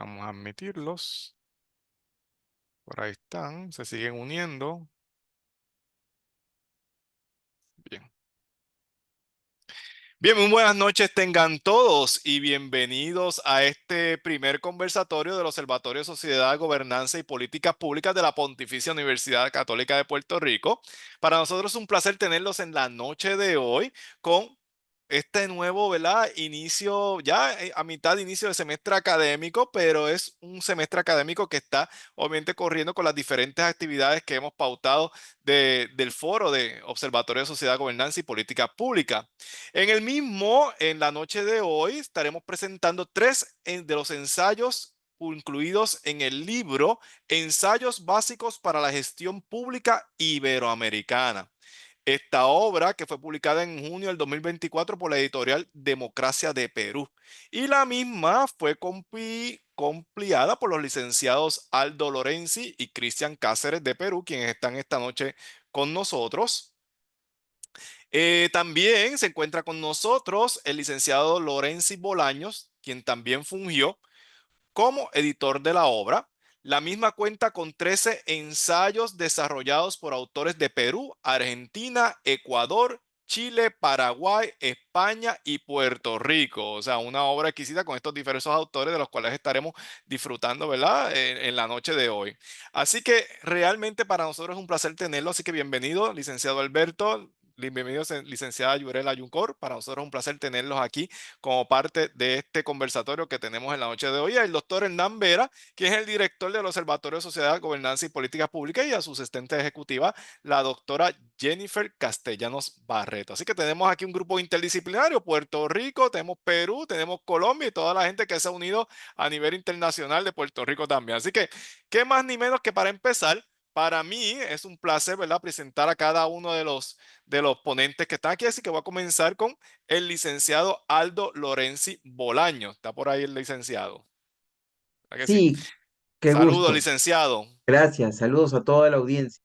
Vamos a admitirlos. Por ahí están, se siguen uniendo. Bien. Bien, muy buenas noches tengan todos y bienvenidos a este primer conversatorio del Observatorio de Sociedad, Gobernanza y Políticas Públicas de la Pontificia Universidad Católica de Puerto Rico. Para nosotros es un placer tenerlos en la noche de hoy con este nuevo, ¿verdad? Inicio, ya a mitad de inicio del semestre académico, pero es un semestre académico que está obviamente corriendo con las diferentes actividades que hemos pautado del foro de Observatorio de Sociedad, Gobernanza y Políticas Públicas. En el mismo, en la noche de hoy, estaremos presentando tres de los ensayos incluidos en el libro Ensayos Básicos para la Gestión Pública Iberoamericana. Esta obra, que fue publicada en junio del 2024 por la editorial Democracia de Perú. Y la misma fue compilada por los licenciados Aldo Lorenzi y Cristian Cáceres de Perú, quienes están esta noche con nosotros. También se encuentra con nosotros el licenciado Lorenzi Bolaños, quien también fungió como editor de la obra. La misma cuenta con 13 ensayos desarrollados por autores de Perú, Argentina, Ecuador, Chile, Paraguay, España y Puerto Rico. O sea, una obra exquisita con estos diversos autores de los cuales estaremos disfrutando, ¿verdad? En la noche de hoy. Así que realmente para nosotros es un placer tenerlo. Así que bienvenido, licenciado Alberto. Bienvenidos, licenciada Yurela Yuncor. Para nosotros es un placer tenerlos aquí como parte de este conversatorio que tenemos en la noche de hoy. El doctor Hernán Vera, que es el director del Observatorio de Sociedad, Gobernanza y Políticas Públicas, y a su asistente ejecutiva, la doctora Jennifer Castellanos Barreto. Así que tenemos aquí un grupo interdisciplinario, Puerto Rico, tenemos Perú, tenemos Colombia y toda la gente que se ha unido a nivel internacional de Puerto Rico también. Así que, ¿qué más ni menos que para empezar? Para mí es un placer, ¿verdad?, presentar a cada uno de los ponentes que están aquí. Así que voy a comenzar con el licenciado Aldo Lorenzi Bolaño. Está por ahí el licenciado. ¿Verdad que sí? Sí, qué Saludos, gusto. licenciado. Gracias. Saludos a toda la audiencia.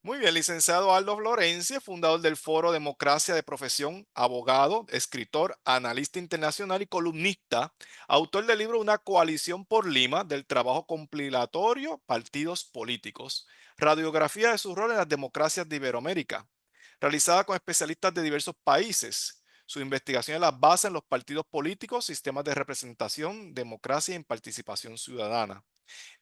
Muy bien, licenciado Aldo Lorenzi, fundador del Foro Democracia de Profesión, abogado, escritor, analista internacional y columnista, autor del libro Una coalición por Lima, del trabajo compilatorio Partidos Políticos, radiografía de su rol en las democracias de Iberoamérica, realizada con especialistas de diversos países. Su investigación la basa en los partidos políticos, sistemas de representación, democracia y en participación ciudadana.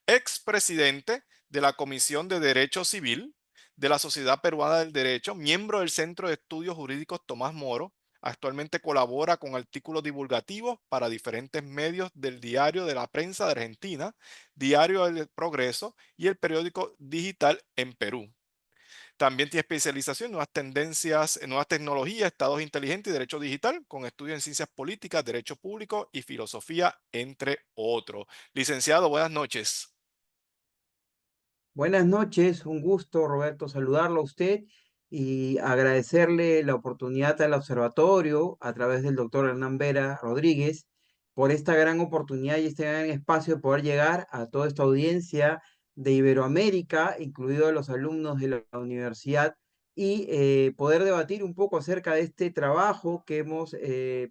Expresidente de la Comisión de Derecho Civil de la Sociedad Peruana del Derecho, miembro del Centro de Estudios Jurídicos Tomás Moro. Actualmente colabora con artículos divulgativos para diferentes medios del Diario de la Prensa de Argentina, Diario del Progreso y el periódico digital en Perú. También tiene especialización en nuevas tendencias, en nuevas tecnologías, estados inteligentes y derecho digital, con estudios en ciencias políticas, derecho público y filosofía, entre otros. Licenciado, buenas noches. Buenas noches, un gusto, Roberto, saludarlo a usted y agradecerle la oportunidad al observatorio a través del doctor Hernán Vera Rodríguez por esta gran oportunidad y este gran espacio de poder llegar a toda esta audiencia de Iberoamérica, incluidos los alumnos de la universidad, y poder debatir un poco acerca de este trabajo que hemos,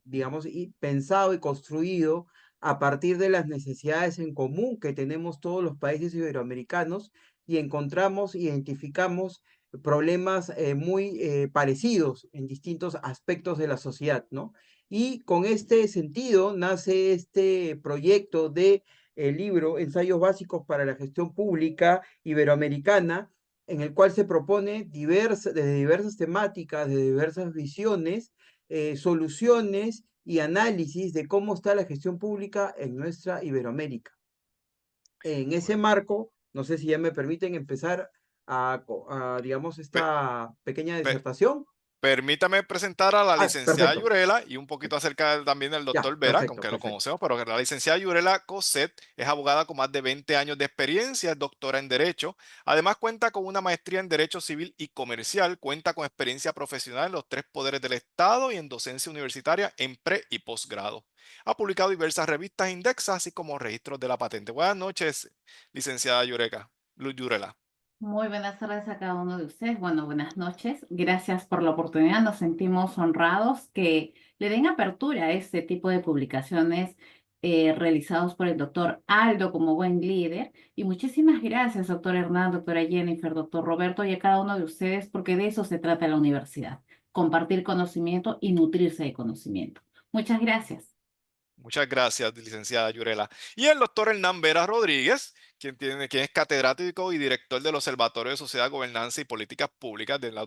digamos, pensado y construido a partir de las necesidades en común que tenemos todos los países iberoamericanos y encontramos, identificamos problemas muy parecidos en distintos aspectos de la sociedad, ¿no? Y con este sentido nace este proyecto de el libro Ensayos Básicos para la Gestión Pública Iberoamericana, en el cual se propone desde diversas temáticas, de diversas visiones, soluciones y análisis de cómo está la gestión pública en nuestra Iberoamérica. En ese marco, no sé si ya me permiten empezar digamos, Pe- esta pequeña pe- disertación. Permítame presentar a la licenciada Perfecto. Yurela y un poquito acerca también del Ya, doctor Vera, perfecto, aunque lo perfecto. conocemos, pero que la licenciada Yurela Cosset es abogada con más de 20 años de experiencia, es doctora en Derecho. Además, cuenta con una maestría en Derecho Civil y Comercial, cuenta con experiencia profesional en los tres poderes del Estado y en docencia universitaria en pre y posgrado. Ha publicado diversas revistas indexas, así como registros de la patente. Buenas noches, licenciada Yurela. Muy buenas tardes a cada uno de ustedes. Bueno, buenas noches. Gracias por la oportunidad. Nos sentimos honrados que le den apertura a este tipo de publicaciones realizados por el doctor Aldo como buen líder. Y muchísimas gracias, doctor Hernán, doctora Jennifer, doctor Roberto y a cada uno de ustedes, porque de eso se trata la universidad, compartir conocimiento y nutrirse de conocimiento. Muchas gracias. Muchas gracias, licenciada Yurela. Y el doctor Hernán Vera Rodríguez, quien es catedrático y director del Observatorio de Sociedad, Gobernanza y Políticas Públicas de la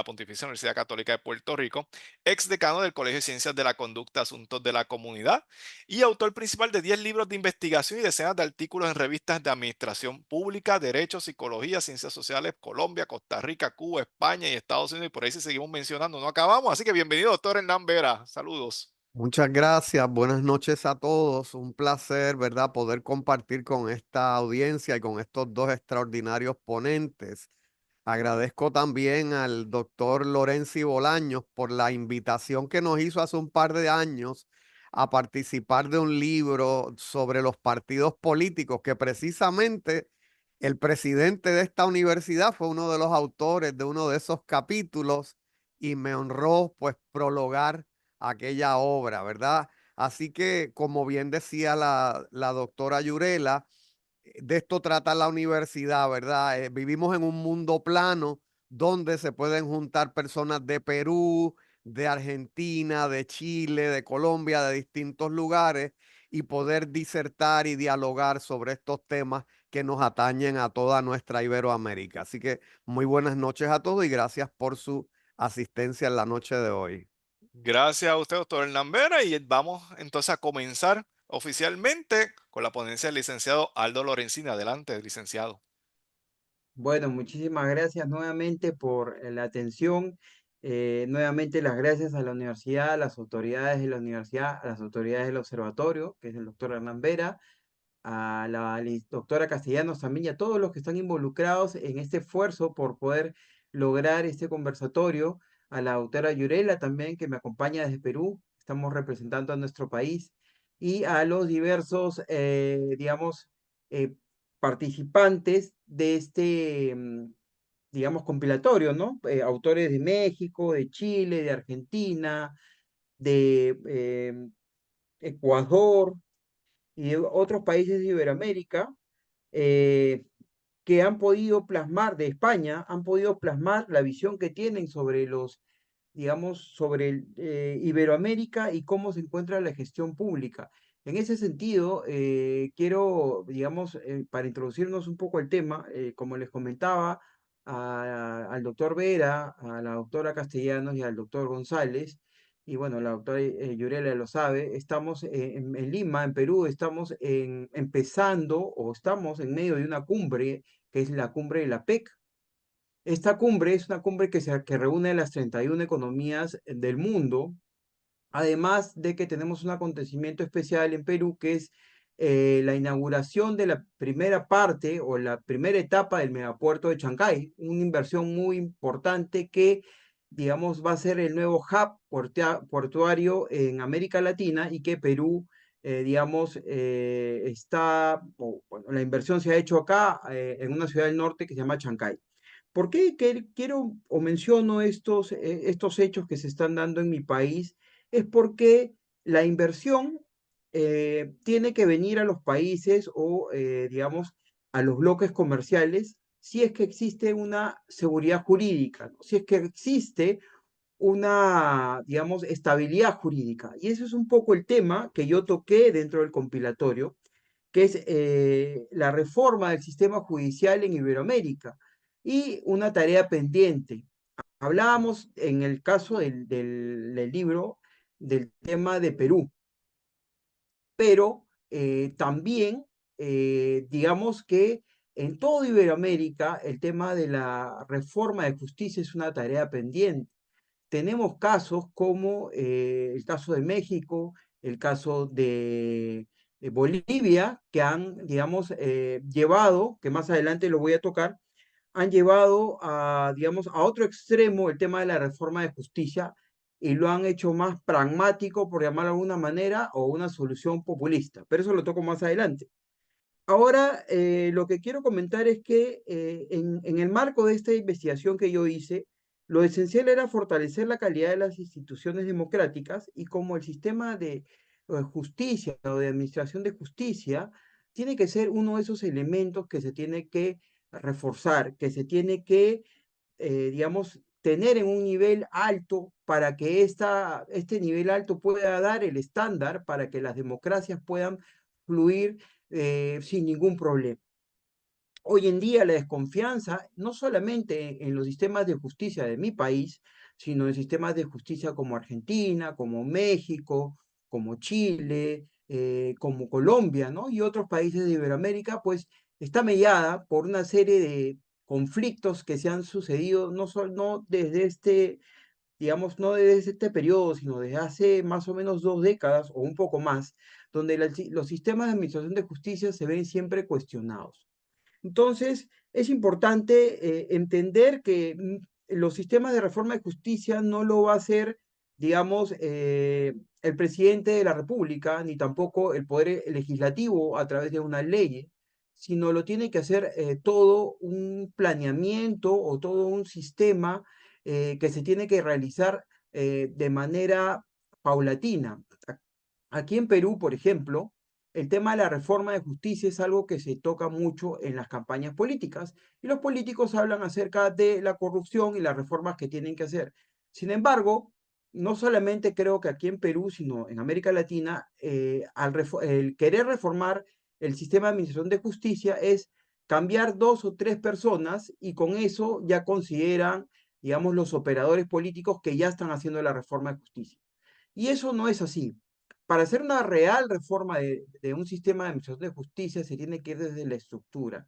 Pontificia Universidad Católica de Puerto Rico, ex decano del Colegio de Ciencias de la Conducta, Asuntos de la Comunidad y autor principal de 10 libros de investigación y decenas de artículos en revistas de Administración Pública, Derecho, Psicología, Ciencias Sociales, Colombia, Costa Rica, Cuba, España y Estados Unidos. Y por ahí si seguimos mencionando, no acabamos. Así que bienvenido, doctor Hernán Vera. Saludos. Muchas gracias, buenas noches a todos. Un placer, ¿verdad?, poder compartir con esta audiencia y con estos dos extraordinarios ponentes. Agradezco también al doctor Lorenzi Bolaños por la invitación que nos hizo hace un par de años a participar de un libro sobre los partidos políticos, que precisamente el presidente de esta universidad fue uno de los autores de uno de esos capítulos y me honró pues prologar aquella obra, ¿verdad? Así que, como bien decía la doctora Yurela, de esto trata la universidad, ¿verdad? Vivimos en un mundo plano donde se pueden juntar personas de Perú, de Argentina, de Chile, de Colombia, de distintos lugares y poder disertar y dialogar sobre estos temas que nos atañen a toda nuestra Iberoamérica. Así que muy buenas noches a todos y gracias por su asistencia en la noche de hoy. Gracias a usted, doctor Hernán Vera, y vamos entonces a comenzar oficialmente con la ponencia del licenciado Aldo Lorenzini. Adelante, licenciado. Bueno, muchísimas gracias nuevamente por la atención. Nuevamente las gracias a la universidad, a las autoridades de la universidad, a las autoridades del observatorio, que es el doctor Hernán Vera, a la doctora Castellanos también y a todos los que están involucrados en este esfuerzo por poder lograr este conversatorio, a la doctora Yurela también que me acompaña desde Perú, estamos representando a nuestro país, y a los diversos, digamos, eh, participantes de este, digamos, compilatorio, ¿no? Autores de México, de Chile, de Argentina, de Ecuador, y de otros países de Iberoamérica eh, que han podido plasmar, de España, han podido plasmar la visión que tienen sobre los, digamos, sobre Iberoamérica y cómo se encuentra la gestión pública. En ese sentido, quiero, digamos, para introducirnos un poco al tema, como les comentaba al doctor Vera, a la doctora Castellanos y al doctor González, y bueno, la doctora Yurela lo sabe, estamos en Lima, en Perú, estamos empezando o estamos en medio de una cumbre, que es la cumbre de la PEC. Esta cumbre es una cumbre que reúne las 31 economías del mundo, además de que tenemos un acontecimiento especial en Perú, que es la inauguración de la primera parte o la primera etapa del megapuerto de Chancay, una inversión muy importante que, digamos, va a ser el nuevo hub portuario en América Latina y que Perú, digamos, bueno, la inversión se ha hecho acá, en una ciudad del norte que se llama Chancay. ¿Por qué quiero o menciono estos hechos que se están dando en mi país? Es porque la inversión tiene que venir a los países o, digamos, a los bloques comerciales si es que existe una seguridad jurídica, ¿no? Si es que existe una, digamos, estabilidad jurídica. Y eso es un poco el tema que yo toqué dentro del compilatorio, que es la reforma del sistema judicial en Iberoamérica y una tarea pendiente. Hablábamos en el caso del libro del tema de Perú, pero también digamos que en toda Iberoamérica el tema de la reforma de justicia es una tarea pendiente. Tenemos casos como el caso de México, el caso de Bolivia, que han, digamos, llevado, que más adelante lo voy a tocar, han llevado a, digamos, a otro extremo el tema de la reforma de justicia y lo han hecho más pragmático, por llamarlo de alguna manera, o una solución populista. Pero eso lo toco más adelante. Ahora, lo que quiero comentar es que en el marco de esta investigación que yo hice, lo esencial era fortalecer la calidad de las instituciones democráticas y como el sistema justicia o de administración de justicia tiene que ser uno de esos elementos que se tiene que reforzar, que se tiene que, digamos, tener en un nivel alto para que este nivel alto pueda dar el estándar para que las democracias puedan fluir sin ningún problema. Hoy en día la desconfianza, no solamente en los sistemas de justicia de mi país, sino en sistemas de justicia como Argentina, como México, como Chile, como Colombia, ¿no? Y otros países de Iberoamérica, pues está mellada por una serie de conflictos que se han sucedido no desde digamos, no desde este periodo, sino desde hace más o menos 2 décadas o un poco más, donde los sistemas de administración de justicia se ven siempre cuestionados. Entonces, es importante entender que los sistemas de reforma de justicia no lo va a hacer, digamos, el presidente de la República, ni tampoco el poder legislativo a través de una ley, sino lo tiene que hacer todo un planeamiento o todo un sistema que se tiene que realizar de manera paulatina. Aquí en Perú, por ejemplo, el tema de la reforma de justicia es algo que se toca mucho en las campañas políticas y los políticos hablan acerca de la corrupción y las reformas que tienen que hacer. Sin embargo, no solamente creo que aquí en Perú, sino en América Latina, el querer reformar el sistema de administración de justicia es cambiar 2 o 3 personas y con eso ya consideran, digamos, los operadores políticos que ya están haciendo la reforma de justicia. Y eso no es así. Para hacer una real reforma de un sistema de administración de justicia se tiene que ir desde la estructura.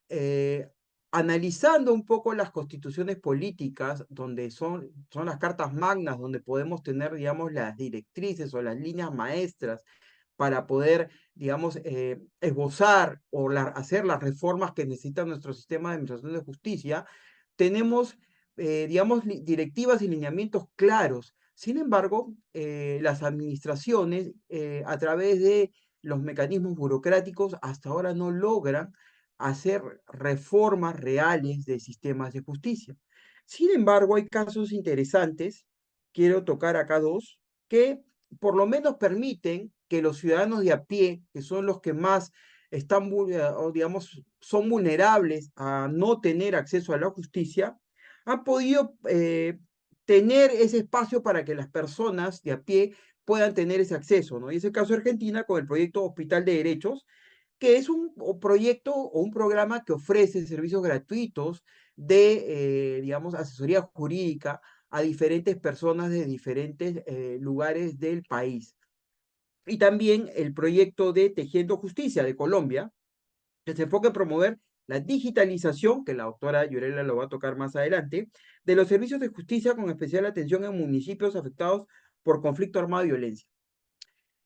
Eh, Analizando un poco las constituciones políticas, donde son las cartas magnas, donde podemos tener, digamos, las directrices o las líneas maestras para poder, digamos, esbozar o hacer las reformas que necesita nuestro sistema de administración de justicia, tenemos, digamos, directivas y lineamientos claros. Sin embargo, las administraciones, a través de los mecanismos burocráticos, hasta ahora no logran hacer reformas reales de sistemas de justicia. Sin embargo, hay casos interesantes, quiero tocar acá dos, que por lo menos permiten que los ciudadanos de a pie, que son los que más están, o digamos, son vulnerables a no tener acceso a la justicia, han podido tener ese espacio para que las personas de a pie puedan tener ese acceso, ¿no? Y es el caso de Argentina con el proyecto Hospital de Derechos, que es un proyecto o un programa que ofrece servicios gratuitos de, digamos, asesoría jurídica a diferentes personas de diferentes lugares del país. Y también el proyecto de Tejiendo Justicia de Colombia, que se enfoca en promover la digitalización, que la doctora Yurela lo va a tocar más adelante, de los servicios de justicia con especial atención en municipios afectados por conflicto armado y violencia.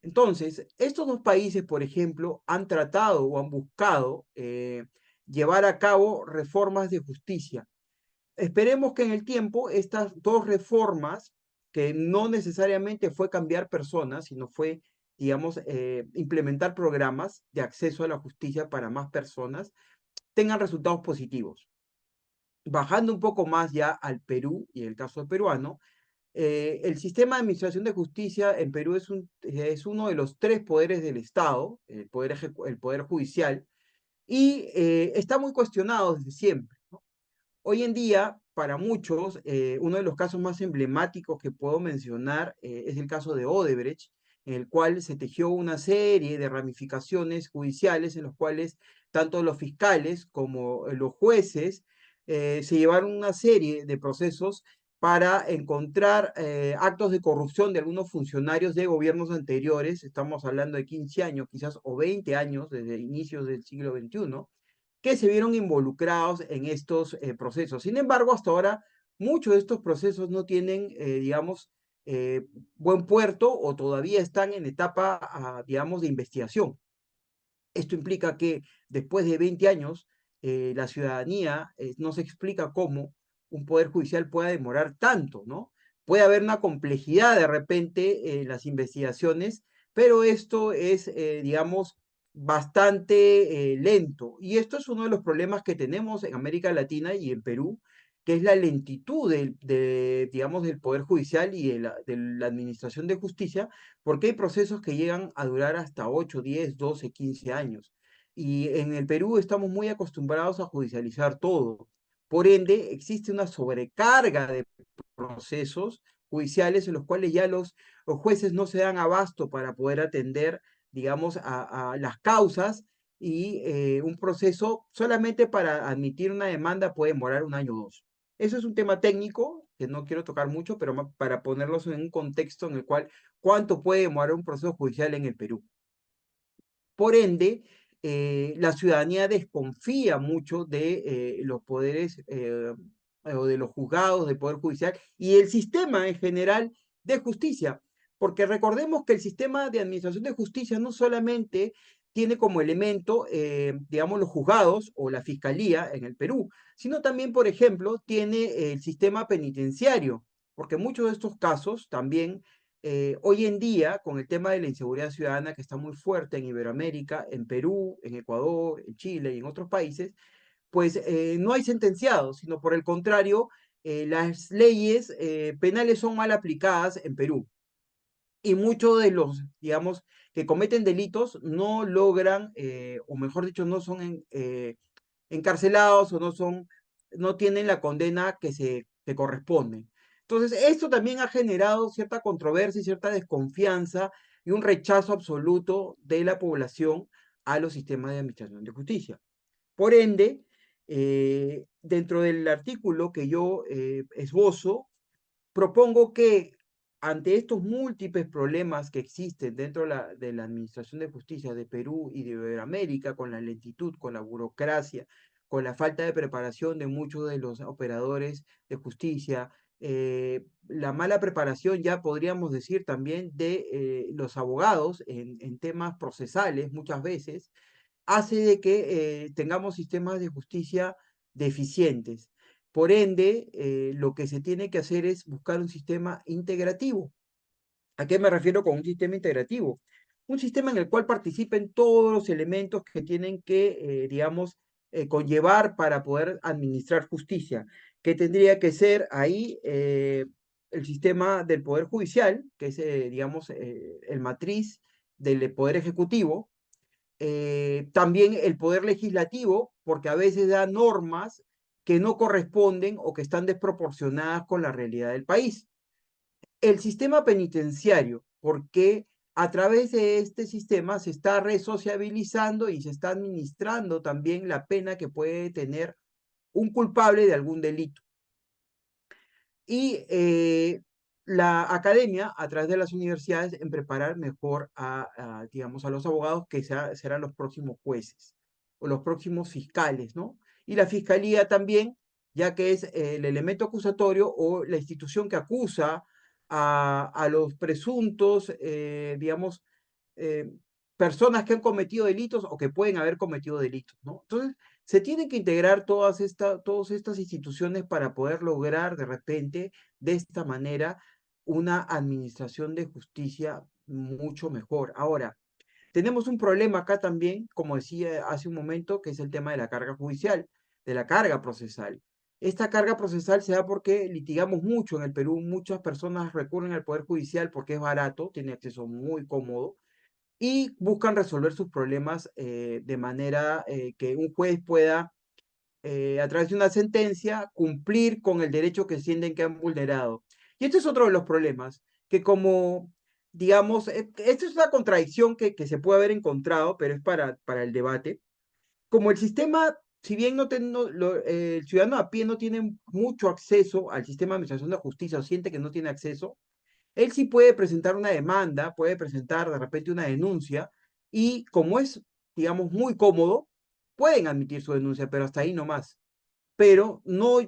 Entonces, estos dos países, por ejemplo, han tratado o han buscado llevar a cabo reformas de justicia. Esperemos que en el tiempo estas dos reformas, que no necesariamente fue cambiar personas, sino fue, digamos, implementar programas de acceso a la justicia para más personas, tengan resultados positivos. Bajando un poco más ya al Perú y el caso peruano, el sistema de administración de justicia en Perú es uno de los 3 poderes del Estado, el poder judicial, y está muy cuestionado desde siempre, ¿no? Hoy en día, para muchos, uno de los casos más emblemáticos que puedo mencionar es el caso de Odebrecht, en el cual se tejió una serie de ramificaciones judiciales en los cuales tanto los fiscales como los jueces se llevaron una serie de procesos para encontrar actos de corrupción de algunos funcionarios de gobiernos anteriores, estamos hablando de 15 años quizás o 20 años desde inicios del siglo XXI, que se vieron involucrados en estos procesos. Sin embargo, hasta ahora muchos de estos procesos no tienen, digamos, buen puerto o todavía están en etapa, digamos, de investigación. Esto implica que después de 20 años, la ciudadanía no se explica cómo un poder judicial pueda demorar tanto, ¿no? Puede haber una complejidad de repente en las investigaciones, pero esto es, digamos, bastante lento. Y esto es uno de los problemas que tenemos en América Latina y en Perú, que es la lentitud digamos, del Poder Judicial y de la Administración de Justicia, porque hay procesos que llegan a durar hasta 8, 10, 12, 15 años. Y en el Perú estamos muy acostumbrados a judicializar todo. Por ende, existe una sobrecarga de procesos judiciales en los cuales ya los jueces no se dan abasto para poder atender, digamos, a las causas y un proceso solamente para admitir una demanda puede demorar un año o dos. Eso es un tema técnico que no quiero tocar mucho, pero para ponerlos en un contexto en el cual cuánto puede demorar un proceso judicial en el Perú. Por ende, la ciudadanía desconfía mucho de los poderes o de los juzgados del Poder Judicial y el sistema en general de justicia, porque recordemos que el sistema de administración de justicia no solamente tiene como elemento, digamos, los juzgados o la fiscalía en el Perú, sino también, por ejemplo, tiene el sistema penitenciario, porque muchos de estos casos también hoy en día, con el tema de la inseguridad ciudadana que está muy fuerte en Iberoamérica, en Perú, en Ecuador, en Chile y en otros países, pues no hay sentenciados, sino por el contrario, las leyes penales son mal aplicadas en Perú. Y muchos de los, digamos, que cometen delitos no logran, o mejor dicho, no son encarcelados o no tienen la condena que corresponde. Entonces, esto también ha generado cierta controversia y cierta desconfianza y un rechazo absoluto de la población a los sistemas de administración de justicia. Por ende, dentro del artículo que yo esbozo, propongo que ante estos múltiples problemas que existen dentro de la Administración de Justicia de Perú y de Iberoamérica, con la lentitud, con la burocracia, con la falta de preparación de muchos de los operadores de justicia, la mala preparación, ya podríamos decir también, de los abogados en temas procesales muchas veces, hace de que tengamos sistemas de justicia deficientes. Por ende, lo que se tiene que hacer es buscar un sistema integrativo. ¿A qué me refiero con un sistema integrativo? Un sistema en el cual participen todos los elementos que tienen que, digamos, conllevar para poder administrar justicia, que tendría que ser ahí el sistema del Poder Judicial, que es, digamos, el matriz del Poder Ejecutivo, también el poder legislativo, porque a veces da normas que no corresponden o que están desproporcionadas con la realidad del país. El sistema penitenciario, porque a través de este sistema se está resociabilizando y se está administrando también la pena que puede tener un culpable de algún delito. Y la academia, a través de las universidades, en preparar mejor digamos, a los abogados que serán los próximos jueces o los próximos fiscales, ¿no? Y la fiscalía también, ya que es el elemento acusatorio o la institución que acusa a los presuntos, digamos, eh, personas que han cometido delitos o que pueden haber cometido delitos, ¿no? Entonces, se tienen que integrar todas estas instituciones para poder lograr de repente, de esta manera, una administración de justicia mucho mejor. Ahora, tenemos un problema acá también, como decía hace un momento, que es el tema de la carga judicial, de la carga procesal. Esta carga procesal se da porque litigamos mucho en el Perú, muchas personas recurren al Poder Judicial porque es barato, tiene acceso muy cómodo, y buscan resolver sus problemas de manera que un juez pueda, a través de una sentencia, cumplir con el derecho que sienten que han vulnerado. Y este es otro de los problemas, que como, digamos, esto es una contradicción que se puede haber encontrado, pero es para el debate. Como el sistema, si bien el ciudadano a pie no tiene mucho acceso al sistema de administración de justicia o siente que no tiene acceso, él sí puede presentar una demanda, puede presentar de repente una denuncia y como es, digamos, muy cómodo, pueden admitir su denuncia, pero hasta ahí nomás. Pero no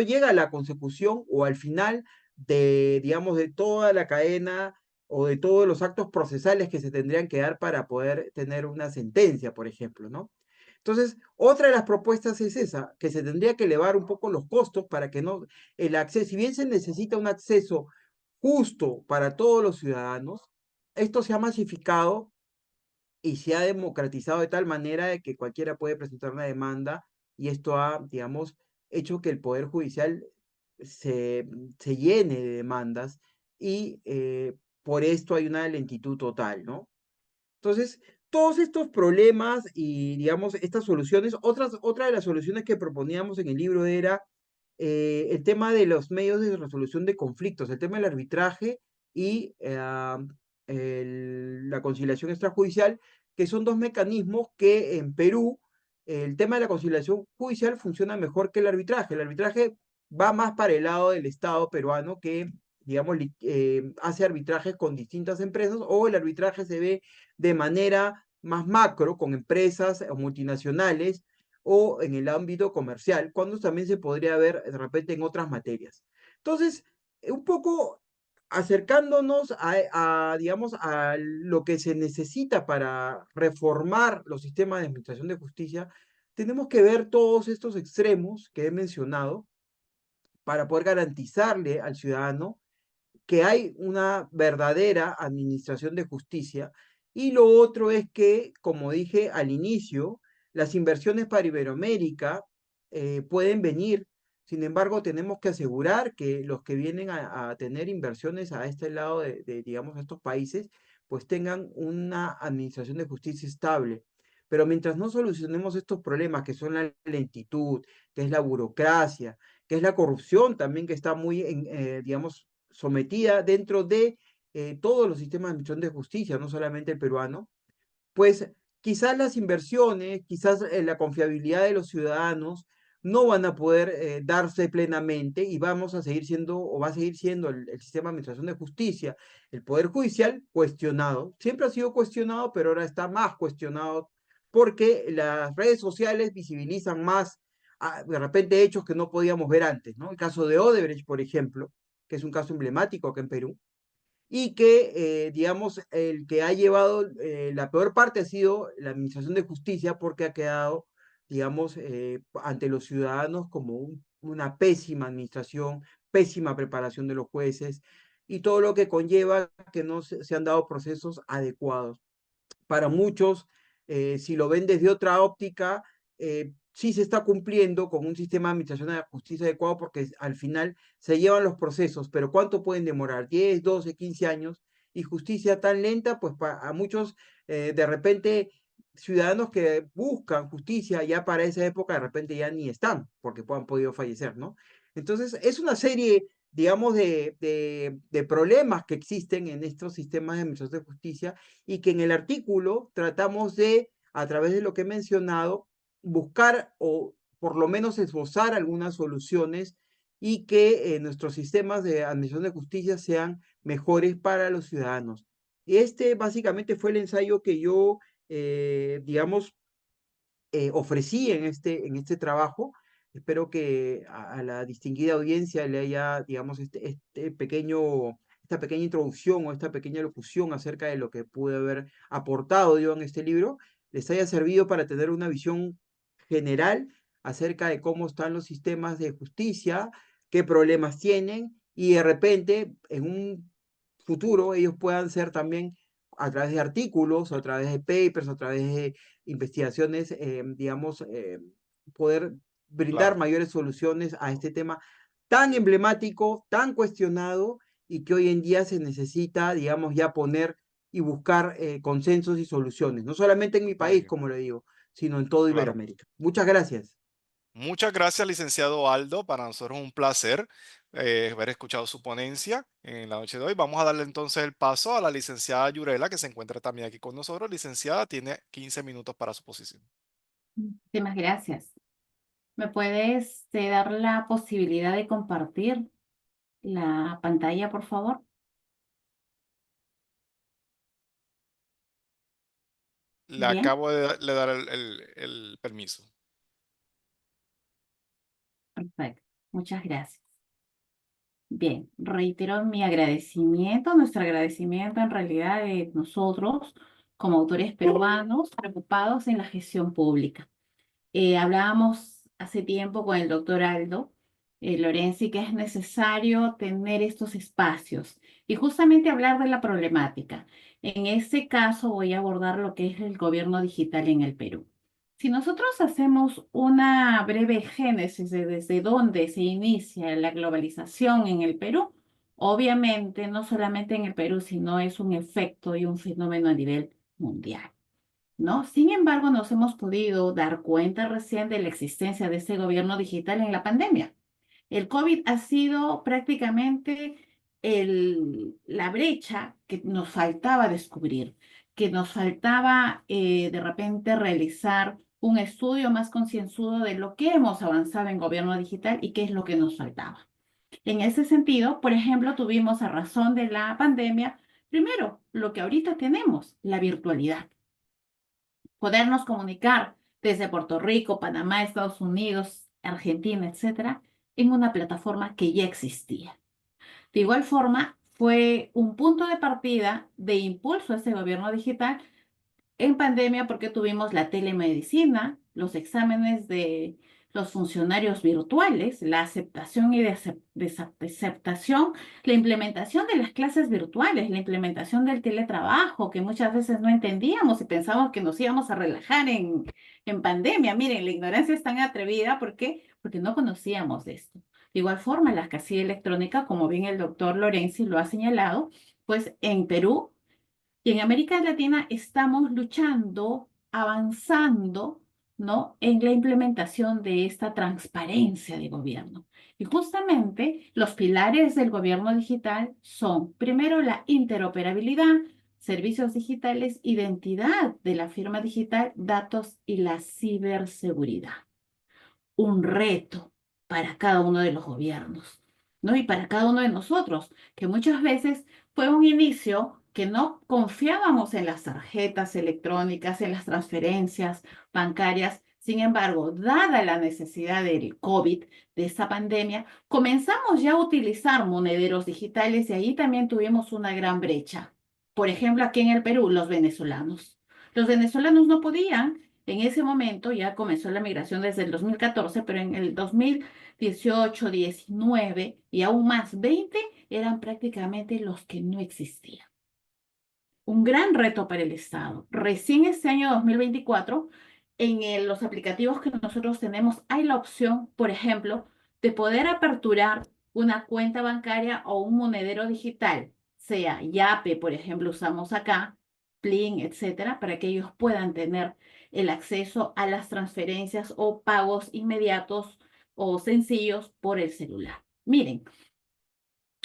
llega a la consecución o al final de, digamos, de toda la cadena o de todos los actos procesales que se tendrían que dar para poder tener una sentencia, por ejemplo, ¿no? Entonces, otra de las propuestas es esa, que se tendría que elevar un poco los costos para que no, el acceso, si bien se necesita un acceso justo para todos los ciudadanos, esto se ha masificado y se ha democratizado de tal manera de que cualquiera puede presentar una demanda y esto ha, digamos, hecho que el Poder Judicial se llene de demandas y por esto hay una lentitud total, ¿no? Entonces, todos estos problemas y, digamos, estas soluciones, otra de las soluciones que proponíamos en el libro era el tema de los medios de resolución de conflictos, el tema del arbitraje y la conciliación extrajudicial, que son dos mecanismos que en Perú el tema de la conciliación judicial funciona mejor que el arbitraje. El arbitraje va más para el lado del Estado peruano que, digamos, hace arbitrajes con distintas empresas, o el arbitraje se ve de manera más macro con empresas o multinacionales o en el ámbito comercial, cuando también se podría ver de repente en otras materias. Entonces, un poco acercándonos digamos, a lo que se necesita para reformar los sistemas de administración de justicia, tenemos que ver todos estos extremos que he mencionado para poder garantizarle al ciudadano que hay una verdadera administración de justicia. Y lo otro es que, como dije al inicio, las inversiones para Iberoamérica pueden venir. Sin embargo, tenemos que asegurar que los que vienen a tener inversiones a este lado digamos, estos países, pues tengan una administración de justicia estable. Pero mientras no solucionemos estos problemas, que son la lentitud, que es la burocracia, que es la corrupción también, que está muy, digamos, sometida dentro de todos los sistemas de administración de justicia, no solamente el peruano, pues quizás las inversiones, quizás la confiabilidad de los ciudadanos no van a poder darse plenamente, y vamos a seguir siendo, o va a seguir siendo el sistema de administración de justicia, el Poder Judicial, cuestionado. Siempre ha sido cuestionado, pero ahora está más cuestionado porque las redes sociales visibilizan más de repente hechos que no podíamos ver antes, ¿no? El caso de Odebrecht, por ejemplo, que es un caso emblemático acá en Perú, y que, digamos, el que ha llevado la peor parte ha sido la Administración de Justicia, porque ha quedado, digamos, ante los ciudadanos como una pésima administración, pésima preparación de los jueces y todo lo que conlleva que no se han dado procesos adecuados. Para muchos, si lo ven desde otra óptica, sí se está cumpliendo con un sistema de administración de la justicia adecuado, porque al final se llevan los procesos, pero ¿cuánto pueden demorar? 10, 12, 15 años, y justicia tan lenta, pues a muchos, de repente, ciudadanos que buscan justicia ya para esa época, de repente ya ni están, porque han podido fallecer, ¿no? Entonces, es una serie, digamos, de problemas que existen en estos sistemas de administración de justicia, y que en el artículo tratamos de, a través de lo que he mencionado, buscar o por lo menos esbozar algunas soluciones, y que nuestros sistemas de administración de justicia sean mejores para los ciudadanos. Este básicamente fue el ensayo que yo, digamos, ofrecí en este trabajo. Espero que a la distinguida audiencia le haya, digamos, esta pequeña introducción o esta pequeña locución acerca de lo que pude haber aportado yo en este libro, les haya servido para tener una visión general acerca de cómo están los sistemas de justicia, qué problemas tienen, y de repente en un futuro ellos puedan ser también, a través de artículos, a través de papers, a través de investigaciones, digamos, poder brindar Claro. mayores soluciones a este tema tan emblemático, tan cuestionado, y que hoy en día se necesita, digamos, ya poner y buscar consensos y soluciones, no solamente en mi Muy país, bien, como le digo, sino en todo claro. Iberoamérica. Muchas gracias. Muchas gracias, licenciado Aldo. Para nosotros es un placer haber escuchado su ponencia en la noche de hoy. Vamos a darle entonces el paso a la licenciada Yurela, que se encuentra también aquí con nosotros. Licenciada, tiene 15 minutos para su posición. Muchísimas gracias. ¿Me puedes dar la posibilidad de compartir la pantalla, por favor? Le Bien, acabo de dar el permiso. perfecto. Muchas gracias. Bien, reitero mi agradecimiento, nuestro agradecimiento en realidad de nosotros como autores peruanos preocupados en la gestión pública. Hablábamos hace tiempo con el doctor Aldo Lorenzi que es necesario tener estos espacios y justamente hablar de la problemática. En este caso voy a abordar lo que es el gobierno digital en el Perú. Si nosotros hacemos una breve génesis de desde dónde se inicia la globalización en el Perú, obviamente no solamente en el Perú, sino es un efecto y un fenómeno a nivel mundial, ¿no? Sin embargo, nos hemos podido dar cuenta recién de la existencia de este gobierno digital en la pandemia. El COVID ha sido prácticamente la brecha que nos faltaba descubrir, que nos faltaba de repente realizar un estudio más concienzudo de lo que hemos avanzado en gobierno digital y qué es lo que nos faltaba. En ese sentido, por ejemplo, tuvimos a razón de la pandemia, primero, lo que ahorita tenemos, la virtualidad. Podernos comunicar desde Puerto Rico, Panamá, Estados Unidos, Argentina, etcétera, en una plataforma que ya existía. De igual forma, fue un punto de partida de impulso a ese gobierno digital en pandemia porque tuvimos la telemedicina, los exámenes de los funcionarios virtuales, la aceptación y desaceptación, la implementación de las clases virtuales, la implementación del teletrabajo, que muchas veces no entendíamos y pensábamos que nos íbamos a relajar en pandemia. Miren, la ignorancia es tan atrevida, ¿por qué? Porque no conocíamos de esto. De igual forma, la casilla electrónica, como bien el doctor Lorenzi lo ha señalado, pues en Perú y en América Latina estamos luchando, avanzando, ¿no? En la implementación de esta transparencia de gobierno. Y justamente los pilares del gobierno digital son, primero, la interoperabilidad, servicios digitales, identidad de la firma digital, datos y la ciberseguridad. Un reto para cada uno de los gobiernos, ¿no? Y para cada uno de nosotros, que muchas veces fue un inicio que no confiábamos en las tarjetas electrónicas, en las transferencias bancarias. Sin embargo, dada la necesidad del COVID, de esta pandemia, comenzamos ya a utilizar monederos digitales y ahí también tuvimos una gran brecha. Por ejemplo, aquí en el Perú, los venezolanos. Los venezolanos no podían en ese momento, ya comenzó la migración desde el 2014, pero en el 2018, 19 y aún más 20 eran prácticamente los que no existían. Un gran reto para el Estado. Recién este año 2024, en los aplicativos que nosotros tenemos, hay la opción, por ejemplo, de poder aperturar una cuenta bancaria o un monedero digital, sea Yape, por ejemplo, usamos acá, Plin, etcétera, para que ellos puedan tener el acceso a las transferencias o pagos inmediatos o sencillos por el celular. Miren,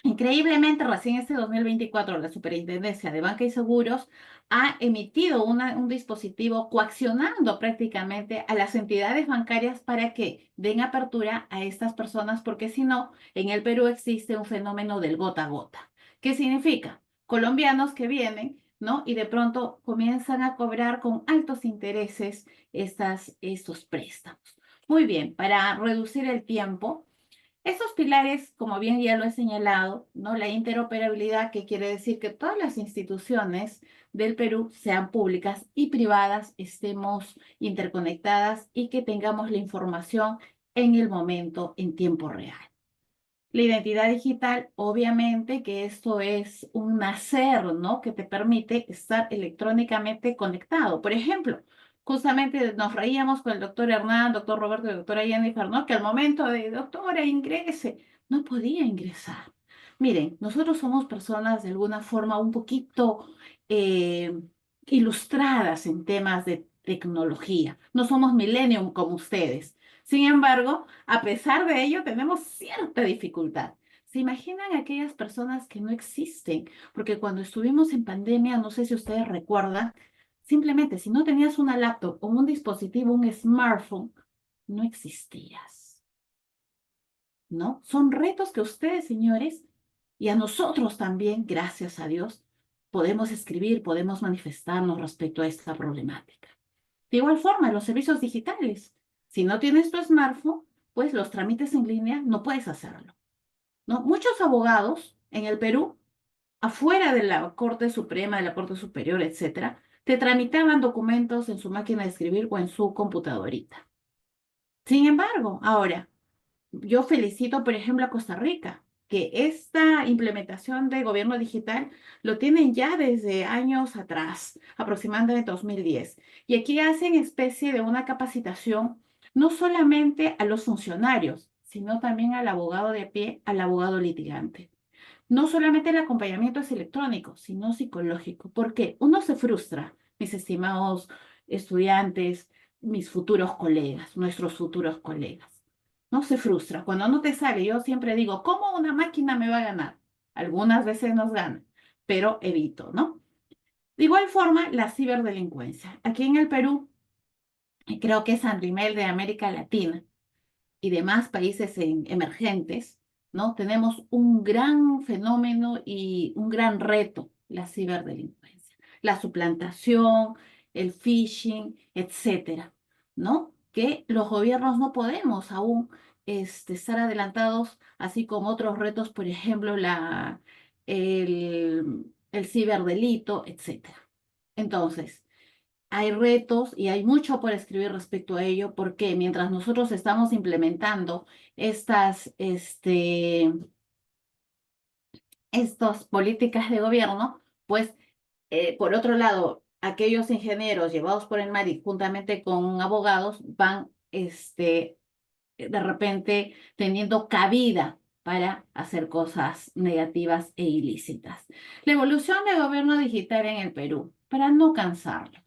increíblemente, recién este 2024, la Superintendencia de Banca y Seguros ha emitido un dispositivo coaccionando prácticamente a las entidades bancarias para que den apertura a estas personas, porque si no, en el Perú existe un fenómeno del gota a gota. ¿Qué significa? Colombianos que vienen, ¿no? Y de pronto comienzan a cobrar con altos intereses estos préstamos. Muy bien, para reducir el tiempo. Esos pilares, como bien ya lo he señalado, ¿no? La interoperabilidad, que quiere decir que todas las instituciones del Perú, sean públicas y privadas, estemos interconectadas y que tengamos la información en el momento, en tiempo real. La identidad digital, obviamente que esto es un nacer, ¿no? Que te permite estar electrónicamente conectado. Por ejemplo, justamente nos reíamos con el doctor Hernán, doctor Roberto y doctora Jennifer, ¿no? Que al momento de, doctora, ingrese, no podía ingresar. Miren, nosotros somos personas de alguna forma un poquito eh, ilustradas en temas de tecnología. No somos millennium como ustedes. Sin embargo, a pesar de ello, tenemos cierta dificultad. ¿Se imaginan aquellas personas que no existen? Porque cuando estuvimos en pandemia, no sé si ustedes recuerdan, simplemente si no tenías una laptop o un dispositivo, un smartphone, no existías, ¿no? Son retos que ustedes, señores, y a nosotros también, gracias a Dios, podemos escribir, podemos manifestarnos respecto a esta problemática. De igual forma, los servicios digitales. Si no tienes tu smartphone, pues los trámites en línea no puedes hacerlo, ¿no? Muchos abogados en el Perú, afuera de la Corte Suprema, de la Corte Superior, etcétera, te tramitaban documentos en su máquina de escribir o en su computadorita. Sin embargo, ahora, yo felicito, por ejemplo, a Costa Rica. que esta implementación de gobierno digital lo tienen ya desde años atrás, aproximadamente 2010. Y aquí hacen especie de una capacitación no solamente a los funcionarios, sino también al abogado de a pie, al abogado litigante. No solamente el acompañamiento es electrónico, sino psicológico, porque uno se frustra, mis estimados estudiantes, mis futuros colegas, nuestros futuros colegas. No se frustra. Cuando no te sale, yo siempre digo, ¿cómo una máquina me va a ganar? Algunas veces nos gana, pero evito, ¿no? De igual forma, la ciberdelincuencia. Aquí en el Perú, y creo que es a nivel de América Latina, y demás países emergentes, ¿no? Tenemos un gran fenómeno y un gran reto, la ciberdelincuencia, la suplantación, el phishing, etcétera, ¿no? Que los gobiernos no podemos aún estar adelantados, así como otros retos, por ejemplo, el ciberdelito, etcétera. Entonces, hay retos y hay mucho por escribir respecto a ello, porque mientras nosotros estamos implementando estas políticas de gobierno, pues por otro lado, aquellos ingenieros llevados por el MARIC juntamente con abogados van de repente teniendo cabida para hacer cosas negativas e ilícitas. La evolución del gobierno digital en el Perú, para no cansarlos.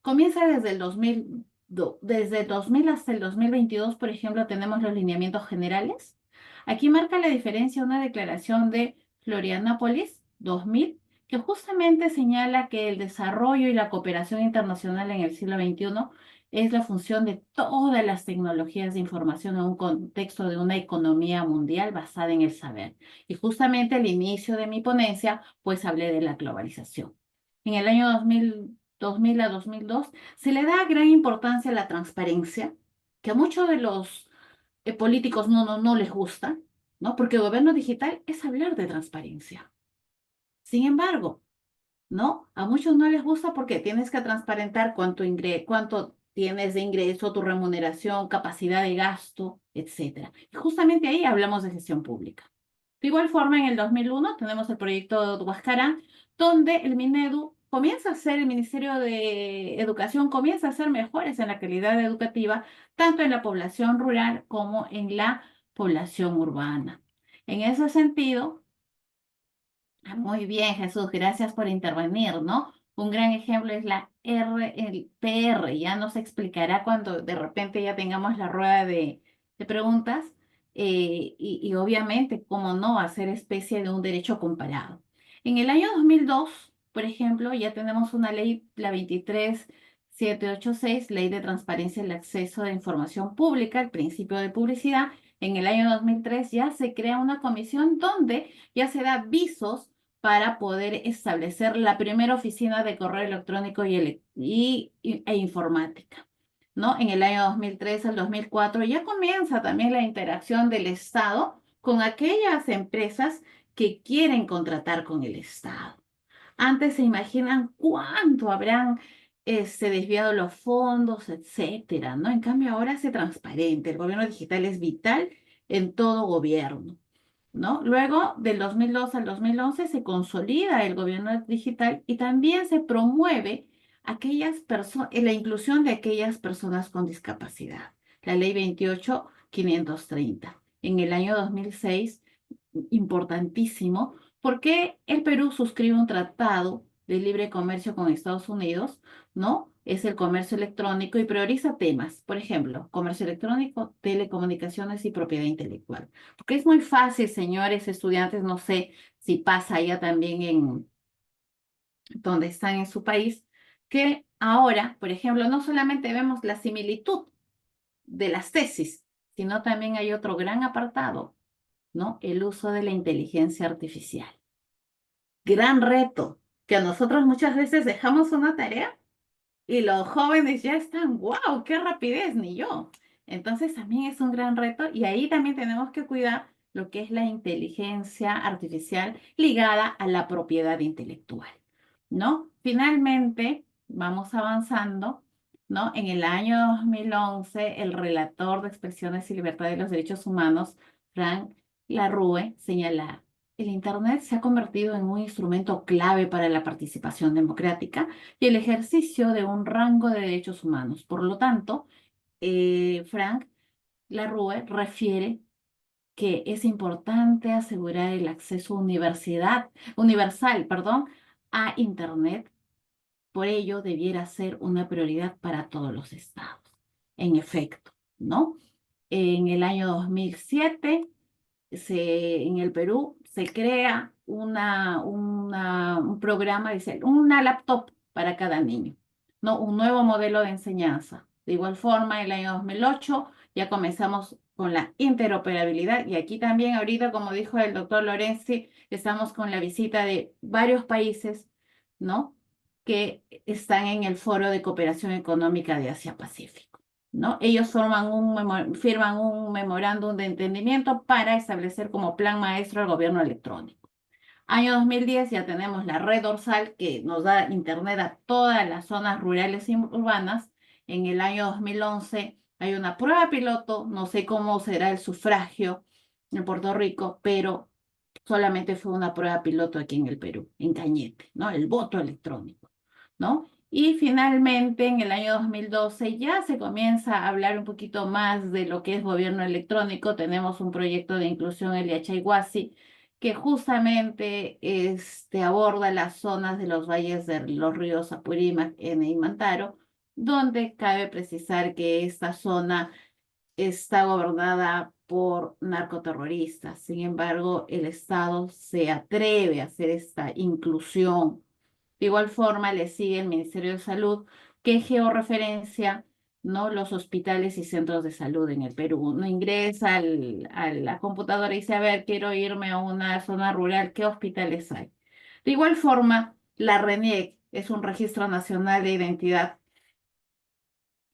Comienza desde el 2002, desde el 2000 hasta el 2022, por ejemplo, tenemos los lineamientos generales. Aquí marca la diferencia una declaración de Florianópolis 2000, que justamente señala que el desarrollo y la cooperación internacional en el siglo XXI es la función de todas las tecnologías de información en un contexto de una economía mundial basada en el saber. Y justamente al inicio de mi ponencia, pues hablé de la globalización. En el año 2000 a 2002, se le da gran importancia a la transparencia, que a muchos de los políticos no les gusta, ¿no? Porque el gobierno digital es hablar de transparencia. Sin embargo, ¿no? A muchos no les gusta porque tienes que transparentar cuánto tienes de ingreso, tu remuneración, capacidad de gasto, etcétera. Y justamente ahí hablamos de gestión pública. De igual forma, en el 2001 tenemos el proyecto Huascarán, donde el Minedu comienza a ser, el Ministerio de Educación comienza a ser mejores en la calidad educativa, tanto en la población rural como en la población urbana. En ese sentido, muy bien, Jesús, gracias por intervenir, ¿no? Un gran ejemplo es el PR, ya nos explicará cuando de repente ya tengamos la rueda de preguntas y obviamente, cómo no, hacer especie de un derecho comparado. En el año 2002, por ejemplo, ya tenemos una ley, la 23786, Ley de Transparencia y el Acceso de Información Pública, el principio de publicidad. En el año 2003 ya se crea una comisión donde ya se da visos para poder establecer la primera oficina de correo electrónico e informática, ¿no? En el año 2003 al 2004 ya comienza también la interacción del Estado con aquellas empresas que quieren contratar con el Estado. Antes se imaginan cuánto habrán desviado los fondos, etcétera, ¿no? En cambio, ahora es transparente. El gobierno digital es vital en todo gobierno, ¿no? Luego, del 2002 al 2011, se consolida el gobierno digital y también se promueve la inclusión de aquellas personas con discapacidad. La ley 28530. En el año 2006, importantísimo, porque el Perú suscribe un tratado de libre comercio con Estados Unidos, ¿no? Es el comercio electrónico y prioriza temas, por ejemplo, comercio electrónico, telecomunicaciones y propiedad intelectual. Porque es muy fácil, señores estudiantes, no sé si pasa allá también en donde están en su país, que ahora, por ejemplo, no solamente vemos la similitud de las tesis, sino también hay otro gran apartado, ¿no? El uso de la inteligencia artificial. Gran reto, que nosotros muchas veces dejamos una tarea y los jóvenes ya están, wow, qué rapidez, ni yo. Entonces también es un gran reto y ahí también tenemos que cuidar lo que es la inteligencia artificial ligada a la propiedad intelectual, ¿no? Finalmente, vamos avanzando, ¿no? En el año 2011, el relator de Expresiones y Libertad de los Derechos Humanos, Frank La RUE señala, el Internet se ha convertido en un instrumento clave para la participación democrática y el ejercicio de un rango de derechos humanos. Por lo tanto, Frank, la RUE refiere que es importante asegurar el acceso universal, a Internet. Por ello, debiera ser una prioridad para todos los estados. En efecto, ¿no? En el año 2007, en el Perú se crea un programa, dice, una laptop para cada niño, ¿no? Un nuevo modelo de enseñanza. De igual forma, en el año 2008 ya comenzamos con la interoperabilidad y aquí también ahorita, como dijo el doctor Lorenzi, estamos con la visita de varios países, ¿no? Que están en el Foro de Cooperación Económica de Asia-Pacífico, ¿no? Ellos firman un memorándum de entendimiento para establecer como plan maestro el gobierno electrónico. Año 2010 ya tenemos la red dorsal que nos da internet a todas las zonas rurales y urbanas. En el año 2011 hay una prueba piloto, no sé cómo será el sufragio en Puerto Rico, pero solamente fue una prueba piloto aquí en el Perú, en Cañete, ¿no? El voto electrónico, ¿no? Y finalmente, en el año 2012 ya se comienza a hablar un poquito más de lo que es gobierno electrónico. Tenemos un proyecto de inclusión, el Yachaywasi, que justamente aborda las zonas de los valles de los ríos Apurímac, Ene y Mantaro, donde cabe precisar que esta zona está gobernada por narcoterroristas. Sin embargo, el Estado se atreve a hacer esta inclusión. De igual forma, le sigue el Ministerio de Salud, que georreferencia, ¿no? Los hospitales y centros de salud en el Perú. Uno ingresa a la computadora y dice, a ver, quiero irme a una zona rural, ¿qué hospitales hay? De igual forma, la RENIEC es un registro nacional de identidad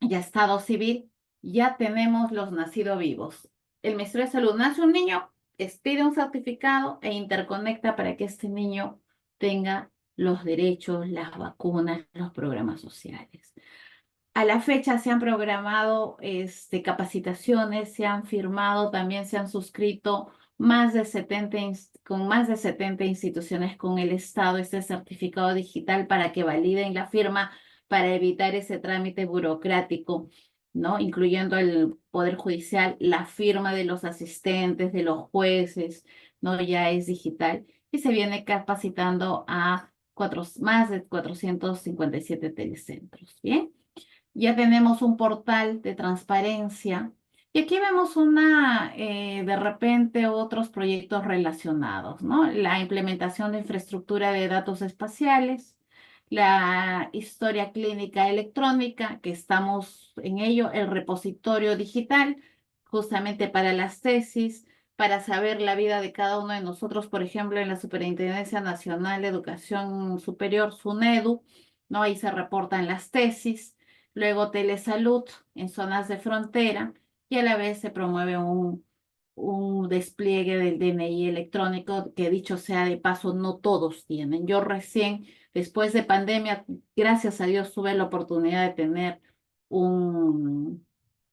y estado civil, ya tenemos los nacidos vivos. El Ministerio de Salud nace un niño, expide un certificado e interconecta para que este niño tenga los derechos, las vacunas, los programas sociales. A la fecha se han programado capacitaciones, se han firmado, también se han suscrito con más de 70 instituciones con el Estado este certificado digital para que validen la firma, para evitar ese trámite burocrático, ¿no? Incluyendo el Poder Judicial, la firma de los asistentes, de los jueces, ¿no? Ya es digital y se viene capacitando a más de 457 telecentros, ¿bien? Ya tenemos un portal de transparencia y aquí vemos de repente otros proyectos relacionados, ¿no? La implementación de infraestructura de datos espaciales, la historia clínica electrónica, que estamos en ello, el repositorio digital, justamente para las tesis, para saber la vida de cada uno de nosotros, por ejemplo, en la Superintendencia Nacional de Educación Superior, SUNEDU, ¿no? Ahí se reportan las tesis. Luego telesalud en zonas de frontera y a la vez se promueve un despliegue del DNI electrónico que dicho sea de paso no todos tienen. Yo recién, después de pandemia, gracias a Dios tuve la oportunidad de tener un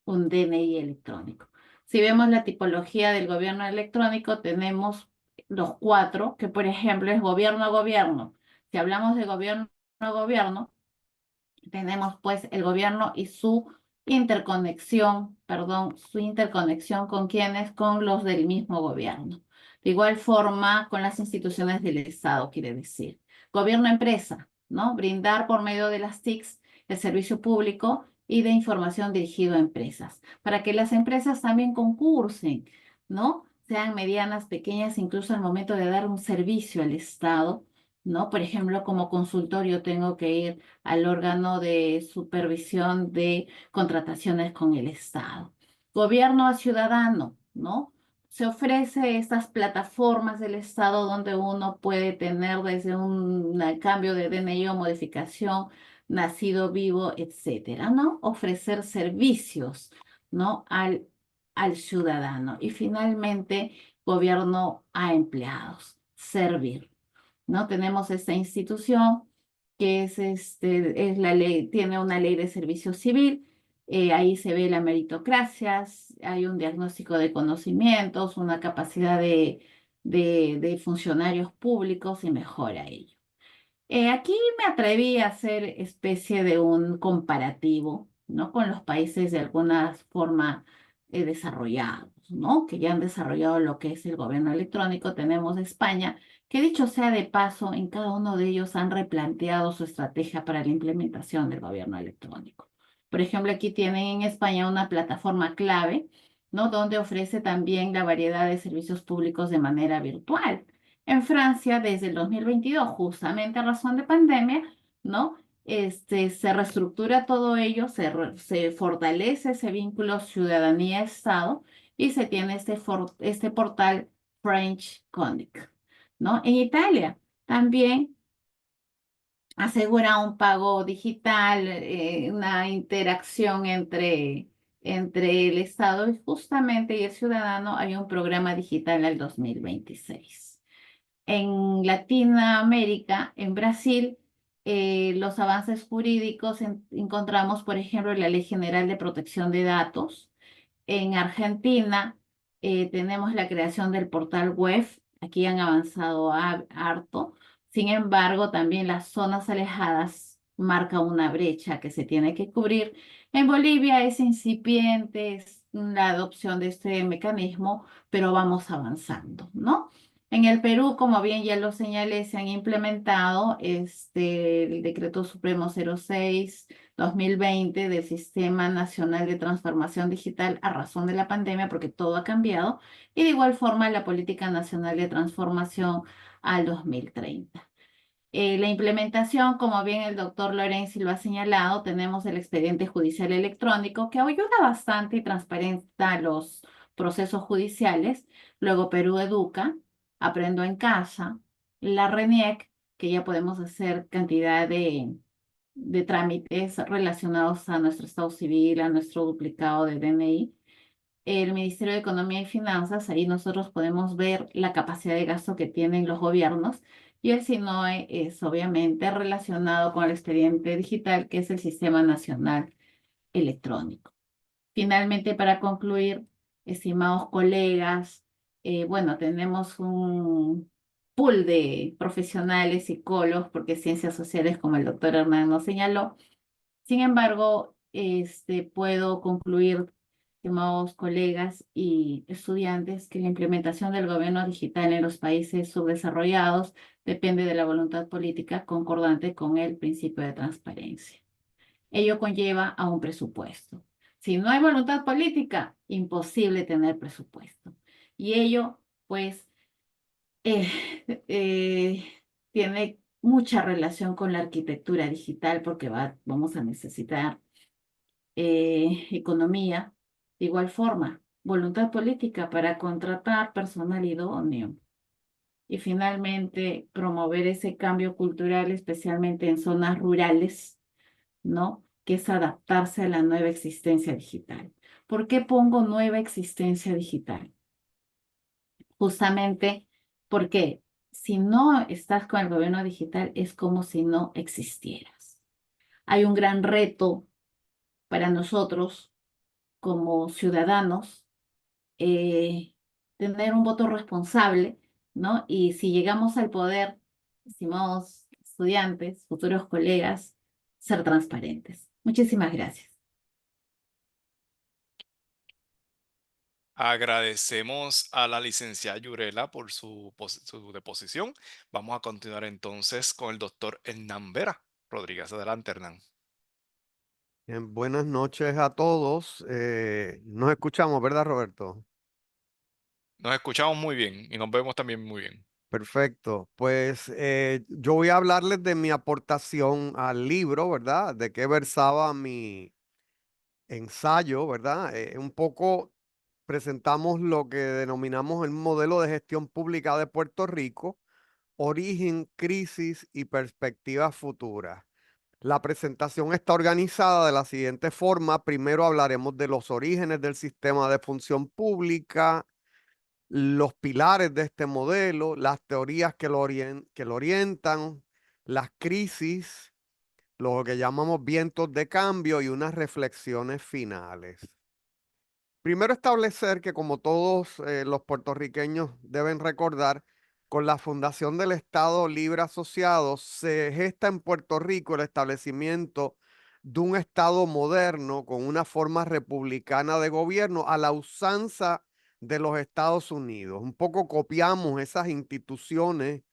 DNI electrónico. Si vemos la tipología del gobierno electrónico, tenemos los cuatro, que por ejemplo es gobierno a gobierno. Si hablamos de gobierno a gobierno, tenemos pues el gobierno y su interconexión con quienes, con los del mismo gobierno. De igual forma, con las instituciones del Estado, quiere decir. Gobierno-empresa, ¿no? Brindar por medio de las TICs el servicio público y de información dirigido a empresas, para que las empresas también concursen, ¿no? Sean medianas, pequeñas, incluso al momento de dar un servicio al Estado, ¿no? Por ejemplo, como consultorio tengo que ir al órgano de supervisión de contrataciones con el Estado. Gobierno a ciudadano, ¿no? Se ofrece estas plataformas del Estado donde uno puede tener desde un cambio de DNI o modificación, nacido vivo, etcétera, ¿no? Ofrecer servicios, ¿no? Al ciudadano. Y finalmente, gobierno a empleados, servir, ¿no? Tenemos esta institución que es la ley, tiene una ley de servicio civil, Ahí se ve la meritocracia, hay un diagnóstico de conocimientos, una capacidad de funcionarios públicos y mejora ello. Aquí me atreví a hacer especie de un comparativo, ¿no? Con los países de alguna forma desarrollados, ¿no? Que ya han desarrollado lo que es el gobierno electrónico. Tenemos España, que dicho sea de paso, en cada uno de ellos han replanteado su estrategia para la implementación del gobierno electrónico. Por ejemplo, aquí tienen en España una plataforma clave, ¿no? Donde ofrece también la variedad de servicios públicos de manera virtual. En Francia, desde el 2022, justamente a razón de pandemia, ¿no? Se reestructura todo ello, se fortalece ese vínculo ciudadanía-Estado y se tiene este portal French Connect, ¿no? En Italia también asegura un pago digital, una interacción entre el Estado y justamente el ciudadano. Hay un programa digital al 2026. En Latinoamérica, en Brasil, los avances jurídicos encontramos, por ejemplo, la Ley General de Protección de Datos. En Argentina, tenemos la creación del portal web. Aquí han avanzado harto. Sin embargo, también las zonas alejadas marcan una brecha que se tiene que cubrir. En Bolivia es incipiente la adopción de este mecanismo, pero vamos avanzando, ¿no? En el Perú, como bien ya lo señalé, se han implementado el Decreto Supremo 06/2020 del Sistema Nacional de Transformación Digital a razón de la pandemia, porque todo ha cambiado, y de igual forma la Política Nacional de Transformación al 2030. La implementación, como bien el doctor Lorenzi lo ha señalado, tenemos el expediente judicial electrónico que ayuda bastante y transparenta los procesos judiciales. Luego Perú Educa, Aprendo en Casa, la RENIEC, que ya podemos hacer cantidad de trámites relacionados a nuestro estado civil, a nuestro duplicado de DNI. El Ministerio de Economía y Finanzas, ahí nosotros podemos ver la capacidad de gasto que tienen los gobiernos, y el SINOE es obviamente relacionado con el expediente digital, que es el Sistema Nacional Electrónico. Finalmente, para concluir, estimados colegas, bueno, tenemos un pool de profesionales, psicólogos, porque ciencias sociales, como el doctor Hernán nos señaló. Sin embargo, puedo concluir, estimados colegas y estudiantes, que la implementación del gobierno digital en los países subdesarrollados depende de la voluntad política concordante con el principio de transparencia. Ello conlleva a un presupuesto. Si no hay voluntad política, imposible tener presupuesto. Y ello, pues, eh, eh, tiene mucha relación con la arquitectura digital, porque vamos a necesitar economía, de igual forma, voluntad política para contratar personal idóneo y finalmente promover ese cambio cultural, especialmente en zonas rurales, ¿no? Que es adaptarse a la nueva existencia digital. ¿Por qué pongo nueva existencia digital? Justamente porque si no estás con el gobierno digital es como si no existieras. Hay un gran reto para nosotros como ciudadanos, tener un voto responsable, ¿no? Y si llegamos al poder, estimados estudiantes, futuros colegas, ser transparentes. Muchísimas gracias. Agradecemos a la licenciada Yurela por su deposición. Vamos a continuar entonces con el doctor Hernán Vera Rodríguez. Adelante, Hernán. Bien, buenas noches a todos. Nos escuchamos, ¿verdad, Roberto? Nos escuchamos muy bien y nos vemos también muy bien. Perfecto. Pues yo voy a hablarles de mi aportación al libro, ¿verdad? De qué versaba mi ensayo, ¿verdad? Un poco presentamos lo que denominamos el modelo de gestión pública de Puerto Rico, origen, crisis y perspectivas futuras. La presentación está organizada de la siguiente forma. Primero hablaremos de los orígenes del sistema de función pública, los pilares de este modelo, las teorías que lo orientan, las crisis, lo que llamamos vientos de cambio y unas reflexiones finales. Primero establecer que como todos los puertorriqueños deben recordar, con la fundación del Estado Libre Asociado se gesta en Puerto Rico el establecimiento de un Estado moderno con una forma republicana de gobierno a la usanza de los Estados Unidos. Un poco copiamos esas instituciones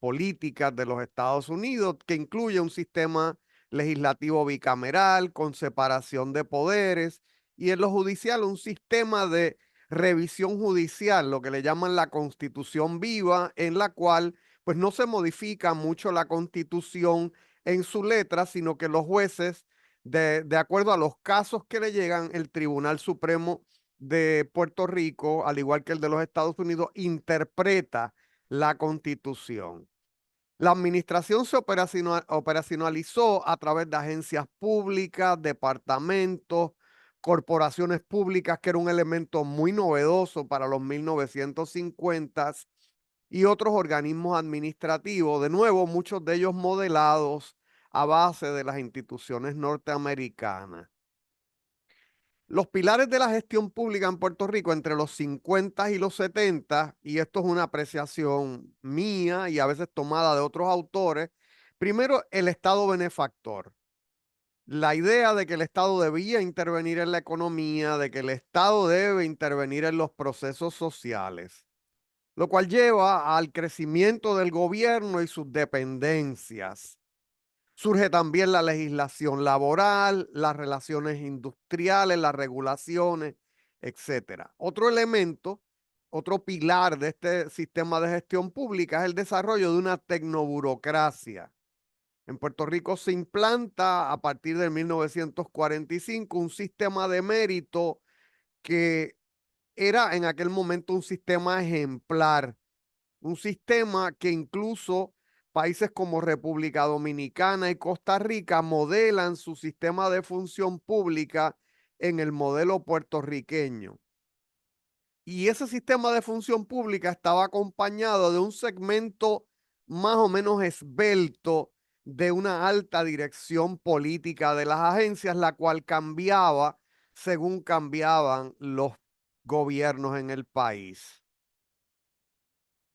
políticas de los Estados Unidos, que incluye un sistema legislativo bicameral con separación de poderes y en lo judicial un sistema de revisión judicial, lo que le llaman la Constitución viva, en la cual pues no se modifica mucho la Constitución en su letra, sino que los jueces, de acuerdo a los casos que le llegan, el Tribunal Supremo de Puerto Rico, al igual que el de los Estados Unidos, interpreta la Constitución. La administración se operacionalizó a través de agencias públicas, departamentos, corporaciones públicas, que era un elemento muy novedoso para los 1950, y otros organismos administrativos, de nuevo, muchos de ellos modelados a base de las instituciones norteamericanas. Los pilares de la gestión pública en Puerto Rico entre los 50 y los 70, y esto es una apreciación mía y a veces tomada de otros autores, primero, el Estado benefactor. La idea de que el Estado debía intervenir en la economía, de que el Estado debe intervenir en los procesos sociales, lo cual lleva al crecimiento del gobierno y sus dependencias. Surge también la legislación laboral, las relaciones industriales, las regulaciones, etcétera. Otro elemento, otro pilar de este sistema de gestión pública es el desarrollo de una tecnoburocracia. En Puerto Rico se implanta a partir de 1945 un sistema de mérito que era en aquel momento un sistema ejemplar, un sistema que incluso países como República Dominicana y Costa Rica modelan su sistema de función pública en el modelo puertorriqueño. Y ese sistema de función pública estaba acompañado de un segmento más o menos esbelto de una alta dirección política de las agencias, la cual cambiaba según cambiaban los gobiernos en el país.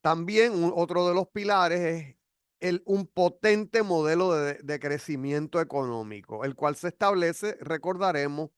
También otro de los pilares es un potente modelo de crecimiento económico, el cual se establece, recordaremos,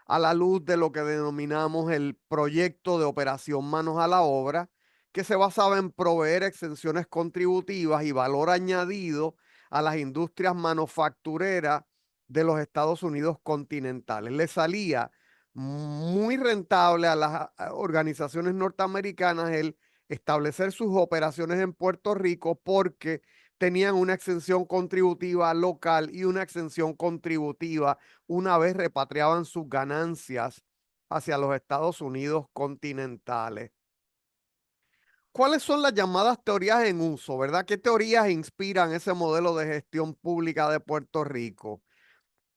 a la luz de lo que denominamos el proyecto de operación manos a la obra, que se basaba en proveer exenciones contributivas y valor añadido a las industrias manufactureras de los Estados Unidos continentales. Le salía muy rentable a las organizaciones norteamericanas el establecer sus operaciones en Puerto Rico porque tenían una exención contributiva local y una exención contributiva una vez repatriaban sus ganancias hacia los Estados Unidos continentales. ¿Cuáles son las llamadas teorías en uso, verdad? ¿Qué teorías inspiran ese modelo de gestión pública de Puerto Rico?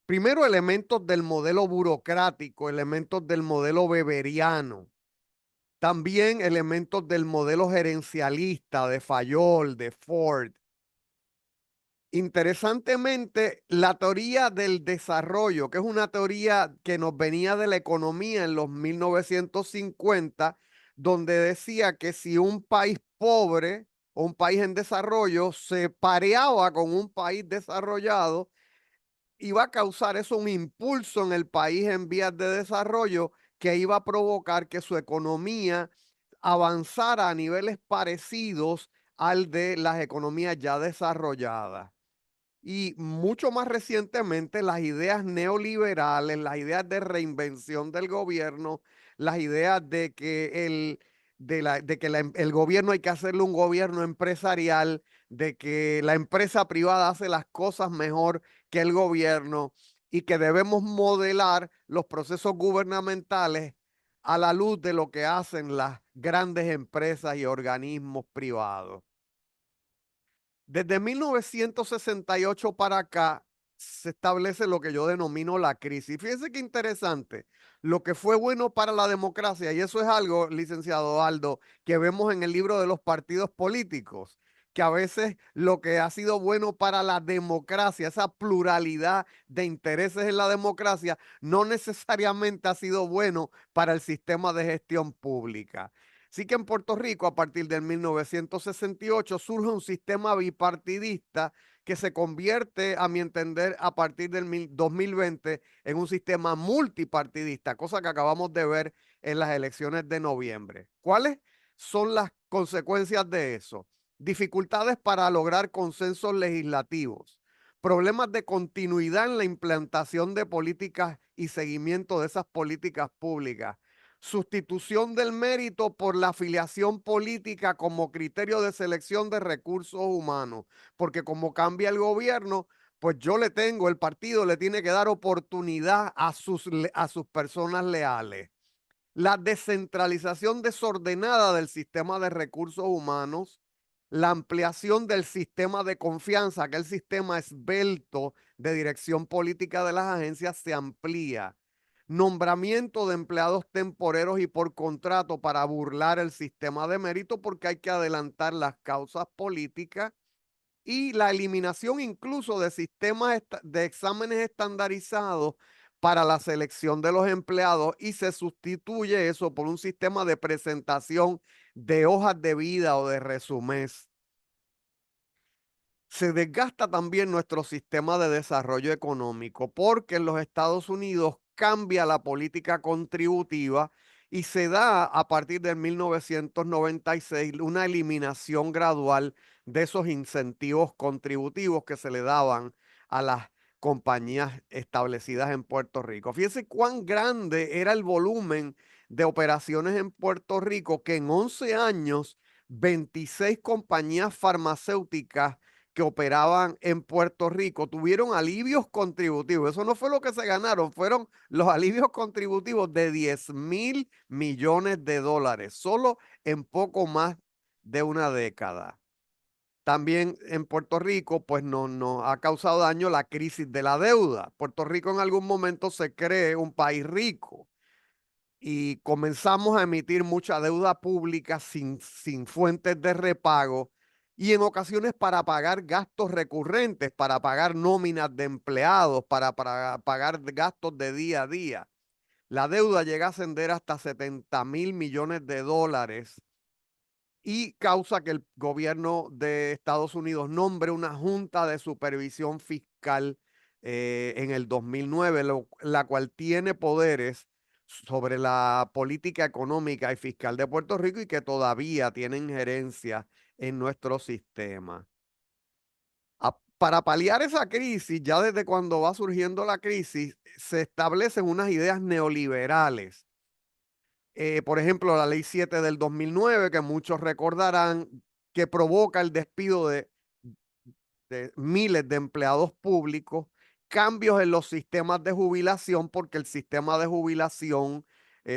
Primero, elementos del modelo burocrático, elementos del modelo weberiano. También elementos del modelo gerencialista de Fayol, de Ford. Interesantemente, la teoría del desarrollo, que es una teoría que nos venía de la economía en los 1950, donde decía que si un país pobre o un país en desarrollo se pareaba con un país desarrollado, iba a causar eso un impulso en el país en vías de desarrollo que iba a provocar que su economía avanzara a niveles parecidos al de las economías ya desarrolladas. Y mucho más recientemente, las ideas neoliberales, las ideas de reinvención del gobierno, las ideas de que el gobierno hay que hacerle un gobierno empresarial, de que la empresa privada hace las cosas mejor que el gobierno y que debemos modelar los procesos gubernamentales a la luz de lo que hacen las grandes empresas y organismos privados. Desde 1968 para acá se establece lo que yo denomino la crisis. Fíjense qué interesante, lo que fue bueno para la democracia, y eso es algo, licenciado Aldo, que vemos en el libro de los partidos políticos, que a veces lo que ha sido bueno para la democracia, esa pluralidad de intereses en la democracia, no necesariamente ha sido bueno para el sistema de gestión pública. Sí que en Puerto Rico, a partir del 1968, surge un sistema bipartidista que se convierte, a mi entender, a partir del 2020 en un sistema multipartidista, cosa que acabamos de ver en las elecciones de noviembre. ¿Cuáles son las consecuencias de eso? Dificultades para lograr consensos legislativos, problemas de continuidad en la implantación de políticas y seguimiento de esas políticas públicas, sustitución del mérito por la afiliación política como criterio de selección de recursos humanos, porque como cambia el gobierno, pues el partido le tiene que dar oportunidad a sus personas leales. La descentralización desordenada del sistema de recursos humanos, la ampliación del sistema de confianza, aquel sistema esbelto de dirección política de las agencias se amplía. Nombramiento de empleados temporeros y por contrato para burlar el sistema de mérito porque hay que adelantar las causas políticas y la eliminación incluso de sistemas de exámenes estandarizados para la selección de los empleados y se sustituye eso por un sistema de presentación de hojas de vida o de resumés. Se desgasta también nuestro sistema de desarrollo económico porque en los Estados Unidos cambia la política contributiva y se da a partir de 1996 una eliminación gradual de esos incentivos contributivos que se le daban a las compañías establecidas en Puerto Rico. Fíjense cuán grande era el volumen de operaciones en Puerto Rico que en 11 años 26 compañías farmacéuticas que operaban en Puerto Rico tuvieron alivios contributivos. Eso no fue lo que se ganaron, fueron los alivios contributivos de 10,000 millones de dólares, solo en poco más de una década. También en Puerto Rico, pues no ha causado daño la crisis de la deuda. Puerto Rico en algún momento se cree un país rico y comenzamos a emitir mucha deuda pública sin fuentes de repago y en ocasiones para pagar gastos recurrentes, para pagar nóminas de empleados, para pagar gastos de día a día. La deuda llega a ascender hasta 70,000 millones de dólares y causa que el gobierno de Estados Unidos nombre una junta de supervisión fiscal en el 2009, la cual tiene poderes sobre la política económica y fiscal de Puerto Rico y que todavía tiene injerencia en nuestro sistema. Para paliar esa crisis, ya desde cuando va surgiendo la crisis, se establecen unas ideas neoliberales. Por ejemplo, la Ley 7 del 2009, que muchos recordarán, que provoca el despido de miles de empleados públicos, cambios en los sistemas de jubilación, porque el sistema de jubilación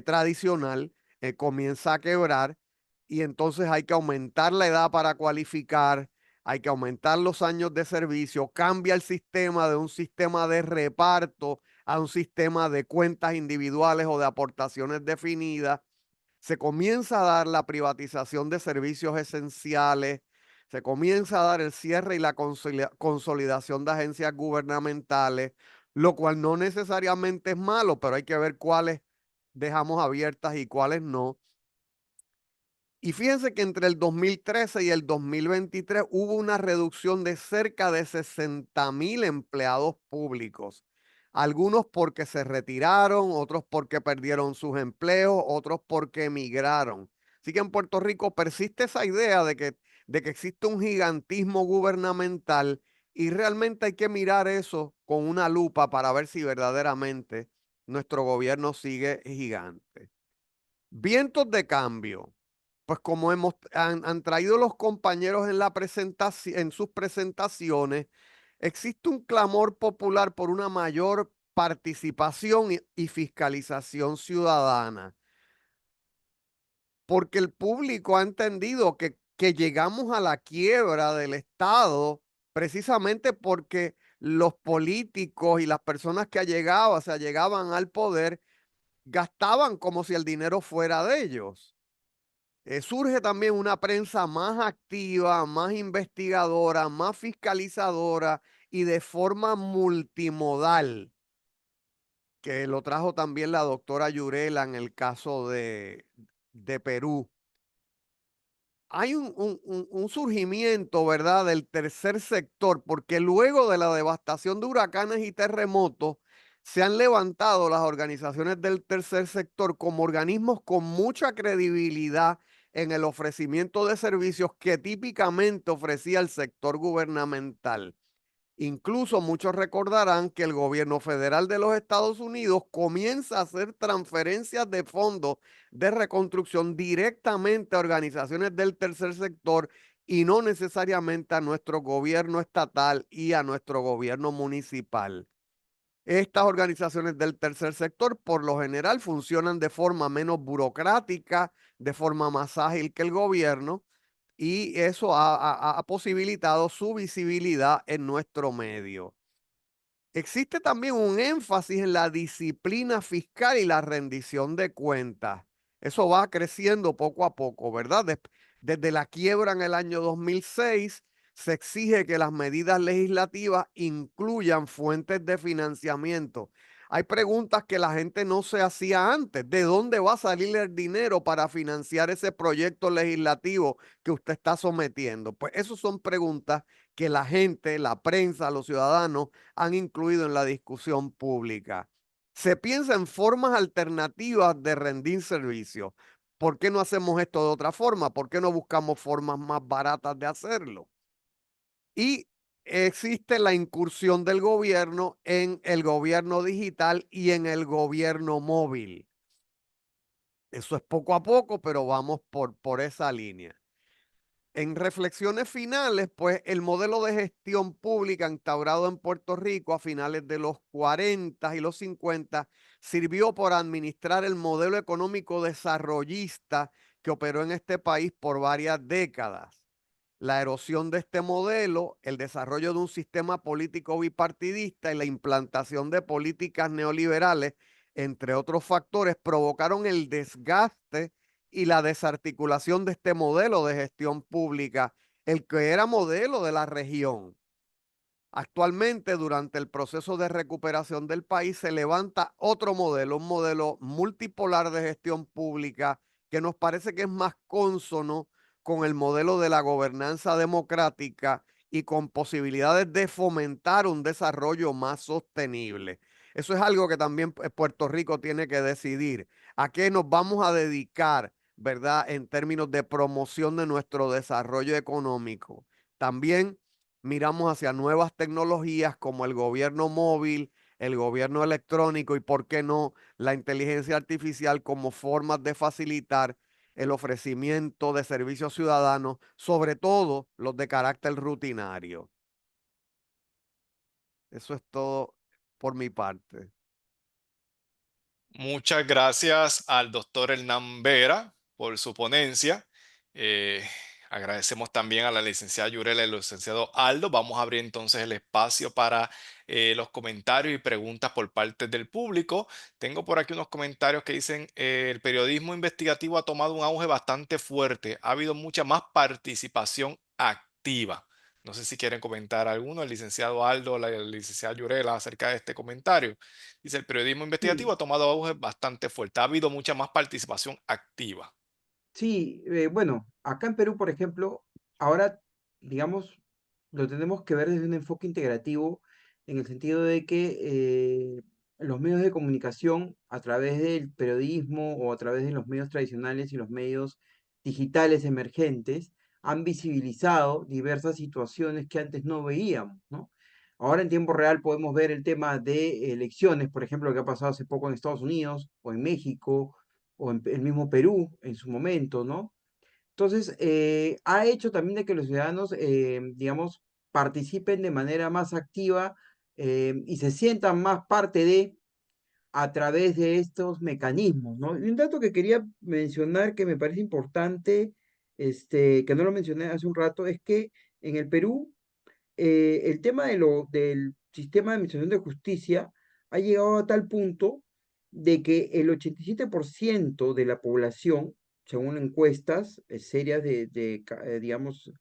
tradicional comienza a quebrar y entonces hay que aumentar la edad para cualificar, hay que aumentar los años de servicio, cambia el sistema de un sistema de reparto a un sistema de cuentas individuales o de aportaciones definidas. Se comienza a dar la privatización de servicios esenciales, se comienza a dar el cierre y la consolidación de agencias gubernamentales, lo cual no necesariamente es malo, pero hay que ver cuáles dejamos abiertas y cuáles no. Y fíjense que entre el 2013 y el 2023 hubo una reducción de cerca de 60,000 empleados públicos. Algunos porque se retiraron, otros porque perdieron sus empleos, otros porque emigraron. Así que en Puerto Rico persiste esa idea de que existe un gigantismo gubernamental y realmente hay que mirar eso con una lupa para ver si verdaderamente nuestro gobierno sigue gigante. Vientos de cambio. Pues como han traído los compañeros en sus presentaciones, existe un clamor popular por una mayor participación y fiscalización ciudadana, porque el público ha entendido que llegamos a la quiebra del Estado precisamente porque los políticos y las personas que llegaban al poder gastaban como si el dinero fuera de ellos. Surge también una prensa más activa, más investigadora, más fiscalizadora y de forma multimodal, que lo trajo también la doctora Yurela en el caso de Perú. Hay un surgimiento, ¿verdad?, del tercer sector, porque luego de la devastación de huracanes y terremotos, se han levantado las organizaciones del tercer sector como organismos con mucha credibilidad en el ofrecimiento de servicios que típicamente ofrecía el sector gubernamental. Incluso muchos recordarán que el gobierno federal de los Estados Unidos comienza a hacer transferencias de fondos de reconstrucción directamente a organizaciones del tercer sector y no necesariamente a nuestro gobierno estatal y a nuestro gobierno municipal. Estas organizaciones del tercer sector por lo general funcionan de forma menos burocrática, de forma más ágil que el gobierno, y eso ha posibilitado su visibilidad en nuestro medio. Existe también un énfasis en la disciplina fiscal y la rendición de cuentas. Eso va creciendo poco a poco, ¿verdad? Desde la quiebra en el año 2006, se exige que las medidas legislativas incluyan fuentes de financiamiento. Hay preguntas que la gente no se hacía antes. ¿De dónde va a salir el dinero para financiar ese proyecto legislativo que usted está sometiendo? Pues esas son preguntas que la gente, la prensa, los ciudadanos han incluido en la discusión pública. Se piensa en formas alternativas de rendir servicios. ¿Por qué no hacemos esto de otra forma? ¿Por qué no buscamos formas más baratas de hacerlo? Y existe la incursión del gobierno en el gobierno digital y en el gobierno móvil. Eso es poco a poco, pero vamos por esa línea. En reflexiones finales, pues el modelo de gestión pública instaurado en Puerto Rico a finales de los 40 y los 50 sirvió por administrar el modelo económico desarrollista que operó en este país por varias décadas. La erosión de este modelo, el desarrollo de un sistema político bipartidista y la implantación de políticas neoliberales, entre otros factores, provocaron el desgaste y la desarticulación de este modelo de gestión pública, el que era modelo de la región. Actualmente, durante el proceso de recuperación del país, se levanta otro modelo, un modelo multipolar de gestión pública que nos parece que es más cónsono con el modelo de la gobernanza democrática y con posibilidades de fomentar un desarrollo más sostenible. Eso es algo que también Puerto Rico tiene que decidir. ¿A qué nos vamos a dedicar, verdad, en términos de promoción de nuestro desarrollo económico? También miramos hacia nuevas tecnologías como el gobierno móvil, el gobierno electrónico y, por qué no, la inteligencia artificial como formas de facilitar el ofrecimiento de servicios ciudadanos, sobre todo los de carácter rutinario. Eso es todo por mi parte. Muchas gracias al doctor Hernán Vera por su ponencia. Eh, Agradecemos también a la licenciada Yurela y al licenciado Aldo. Vamos a abrir entonces el espacio para los comentarios y preguntas por parte del público. Tengo por aquí unos comentarios que dicen, el periodismo investigativo ha tomado un auge bastante fuerte. Ha habido mucha más participación activa. No sé si quieren comentar alguno, el licenciado Aldo o la licenciada Yurela, acerca de este comentario. Dice, el periodismo investigativo Sí, ha tomado auge bastante fuerte. Ha habido mucha más participación activa. sí, bueno, acá en Perú, por ejemplo, ahora, digamos, lo tenemos que ver desde un enfoque integrativo, en el sentido de que los medios de comunicación, a través del periodismo o a través de los medios tradicionales y los medios digitales emergentes, han visibilizado diversas situaciones que antes no veíamos, ¿no? Ahora en tiempo real podemos ver el tema de elecciones, por ejemplo, lo que ha pasado hace poco en Estados Unidos o en México o en el mismo Perú en su momento, ¿no? Entonces, ha hecho también de que los ciudadanos, digamos, participen de manera más activa y se sientan más parte de a través de estos mecanismos, ¿no? Y un dato que quería mencionar que me parece importante, que no lo mencioné hace un rato, es que en el Perú el tema del sistema de administración de justicia ha llegado a tal punto de que el 87% de la población según encuestas serias digamos,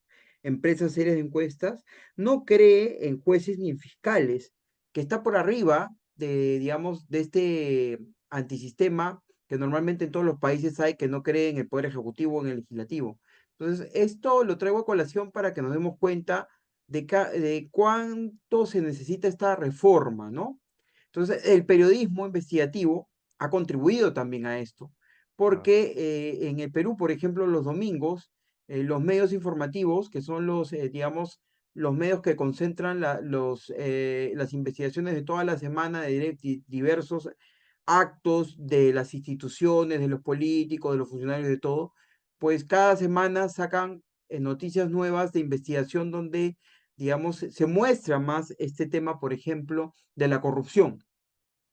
empresas serias de encuestas, no cree en jueces ni en fiscales, que está por arriba de, digamos, de este antisistema que normalmente en todos los países hay que no cree en el poder ejecutivo o en el legislativo. Entonces, esto lo traigo a colación para que nos demos cuenta de cuánto se necesita esta reforma, ¿no? Entonces, el periodismo investigativo ha contribuido también a esto, Claro. porque en el Perú, por ejemplo, los domingos, los medios informativos, que son los, digamos, los medios que concentran las investigaciones de toda la semana de diversos actos de las instituciones, de los políticos, de los funcionarios, de todo, pues cada semana sacan noticias nuevas de investigación donde, digamos, se muestra más este tema, por ejemplo, de la corrupción.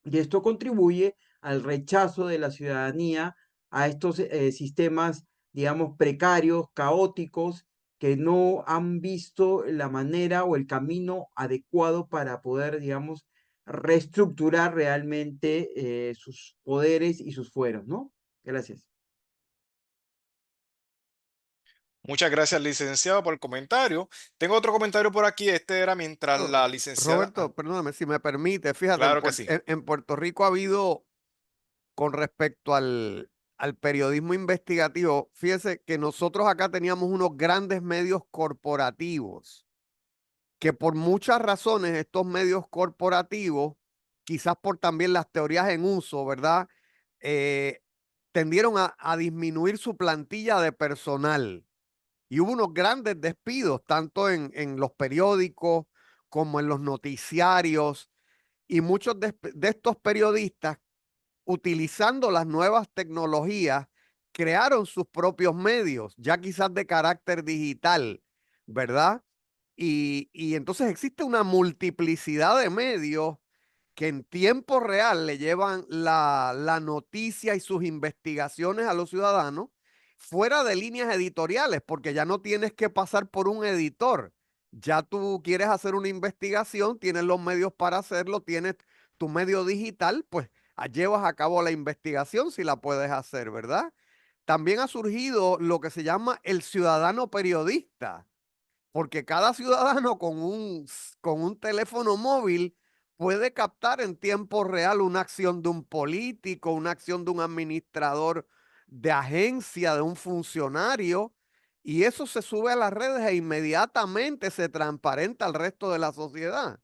Y esto contribuye al rechazo de la ciudadanía a estos sistemas, digamos, precarios, caóticos, que no han visto la manera o el camino adecuado para poder, digamos, reestructurar realmente sus poderes y sus fueros, ¿no? Gracias. Muchas gracias, licenciado, por el comentario. Tengo otro comentario por aquí. Este era mientras Oh, la licenciada. Roberto, perdóname, si me permite, fíjate, Claro que sí. En Puerto Rico ha habido, con respecto al periodismo investigativo, fíjese que nosotros acá teníamos unos grandes medios corporativos, que por muchas razones estos medios corporativos, quizás por también las teorías en uso, ¿verdad? Eh, tendieron a disminuir su plantilla de personal. Y hubo unos grandes despidos, tanto en los periódicos como en los noticiarios. Y muchos de estos periodistas, utilizando las nuevas tecnologías, crearon sus propios medios, ya quizás de carácter digital, ¿verdad? Y entonces existe una multiplicidad de medios que en tiempo real le llevan la noticia y sus investigaciones a los ciudadanos fuera de líneas editoriales, porque ya no tienes que pasar por un editor. Ya tú quieres hacer una investigación, tienes los medios para hacerlo, tienes tu medio digital, pues llevas a cabo la investigación si la puedes hacer, ¿verdad? También ha surgido lo que se llama el ciudadano periodista, porque cada ciudadano con un teléfono móvil puede captar en tiempo real una acción de un político, una acción de un administrador de agencia, de un funcionario, y eso se sube a las redes e inmediatamente se transparenta al resto de la sociedad.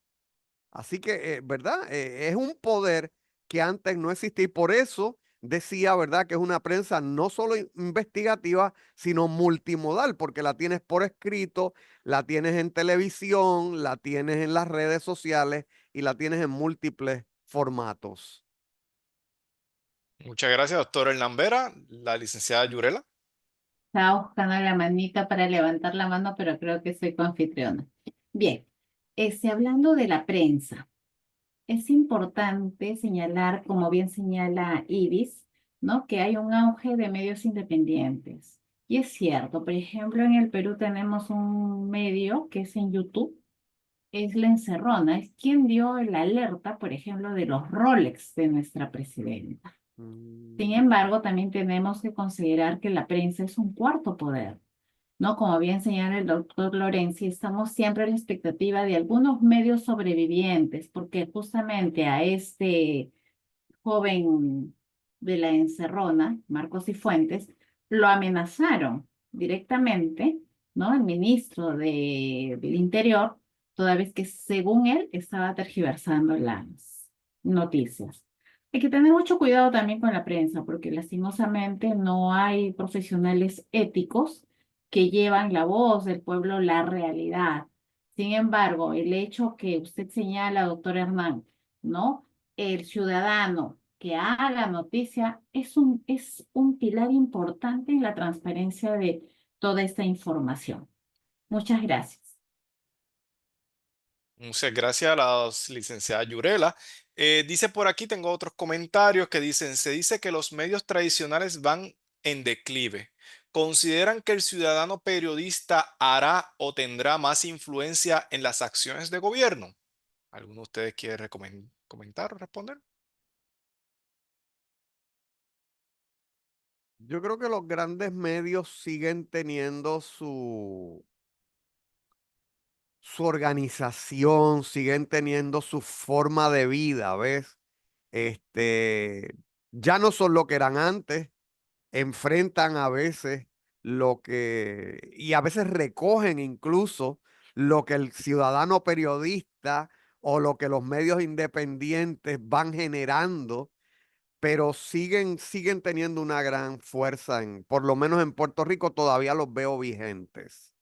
Así que, ¿verdad? Es un poder que antes no existía y por eso decía, ¿verdad? Que es una prensa no solo investigativa, sino multimodal, porque la tienes por escrito, la tienes en televisión, la tienes en las redes sociales y la tienes en múltiples formatos. Muchas gracias, doctor Hernán Vera. La licenciada Yurela. Estaba buscando la manita para levantar la mano, pero creo que soy coanfitriona. Bien, hablando de la prensa. Es importante señalar, como bien señala Ibis, ¿no? Que hay un auge de medios independientes. Y es cierto, por ejemplo, en el Perú tenemos un medio que es en YouTube, es La Encerrona, es quien dio la alerta, por ejemplo, de los Rolex de nuestra presidenta. Sin Mm. embargo, también tenemos que considerar que la prensa es un cuarto poder, ¿no? Como bien señala el doctor Lorenzi, estamos siempre a la expectativa de algunos medios sobrevivientes, porque justamente a este joven de la Encerrona, Marcos Cifuentes, lo amenazaron directamente, ¿no? El ministro del Interior, toda vez que según él estaba tergiversando las noticias. Hay que tener mucho cuidado también con la prensa, porque lastimosamente no hay profesionales éticos que llevan la voz del pueblo, la realidad. Sin embargo, el hecho que usted señala, doctor Hernán, ¿no? El ciudadano que haga noticia es un pilar importante en la transparencia de toda esta información. Muchas gracias. Muchas gracias a la licenciada Yurela. Dice por aquí, tengo otros comentarios que dicen, se dice que los medios tradicionales van en declive. ¿Consideran que el ciudadano periodista hará o tendrá más influencia en las acciones de gobierno? ¿Alguno de ustedes quiere comentar o responder? Yo creo que los grandes medios siguen teniendo su organización, siguen teniendo su forma de vida, ¿ves? Este, ya no son lo que eran antes, enfrentan a veces y a veces recogen incluso lo que el ciudadano periodista o lo que los medios independientes van generando, pero siguen teniendo una gran fuerza por lo menos en Puerto Rico todavía los veo vigentes.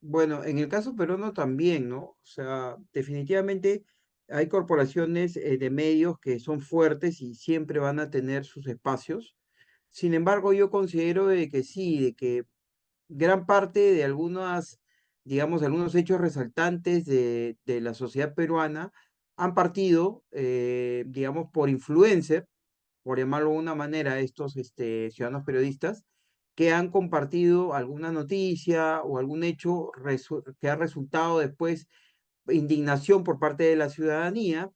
Bueno, en el caso peruano también, ¿no? O sea, definitivamente hay corporaciones de medios que son fuertes y siempre van a tener sus espacios. Sin embargo, yo considero de que sí, de que gran parte de algunas, digamos, algunos hechos resaltantes de la sociedad peruana han partido, digamos, por influencer, por llamarlo de una manera, estos ciudadanos periodistas, que han compartido alguna noticia o algún hecho que ha resultado después indignación por parte de la ciudadanía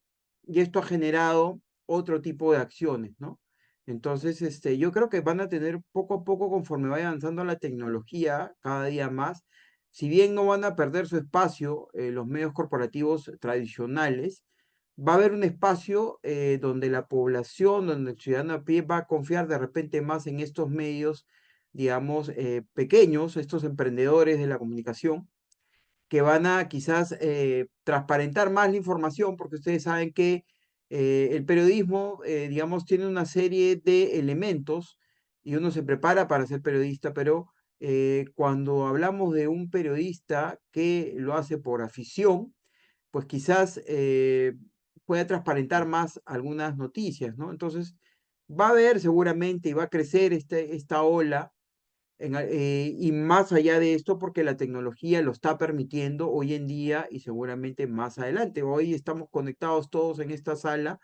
y esto ha generado otro tipo de acciones, ¿no? Entonces, yo creo que van a tener poco a poco, conforme vaya avanzando la tecnología, cada día más, si bien no van a perder su espacio los medios corporativos tradicionales, va a haber un espacio donde la población, donde el ciudadano a pie va a confiar de repente más en estos medios, digamos, pequeños, estos emprendedores de la comunicación, que van a quizás transparentar más la información, porque ustedes saben que el periodismo, digamos, tiene una serie de elementos y uno se prepara para ser periodista, pero cuando hablamos de un periodista que lo hace por afición, pues quizás pueda transparentar más algunas noticias, ¿no? Entonces, va a haber seguramente y va a crecer esta ola y más allá de esto, porque la tecnología lo está permitiendo hoy en día y seguramente más adelante. Hoy estamos conectados todos en esta sala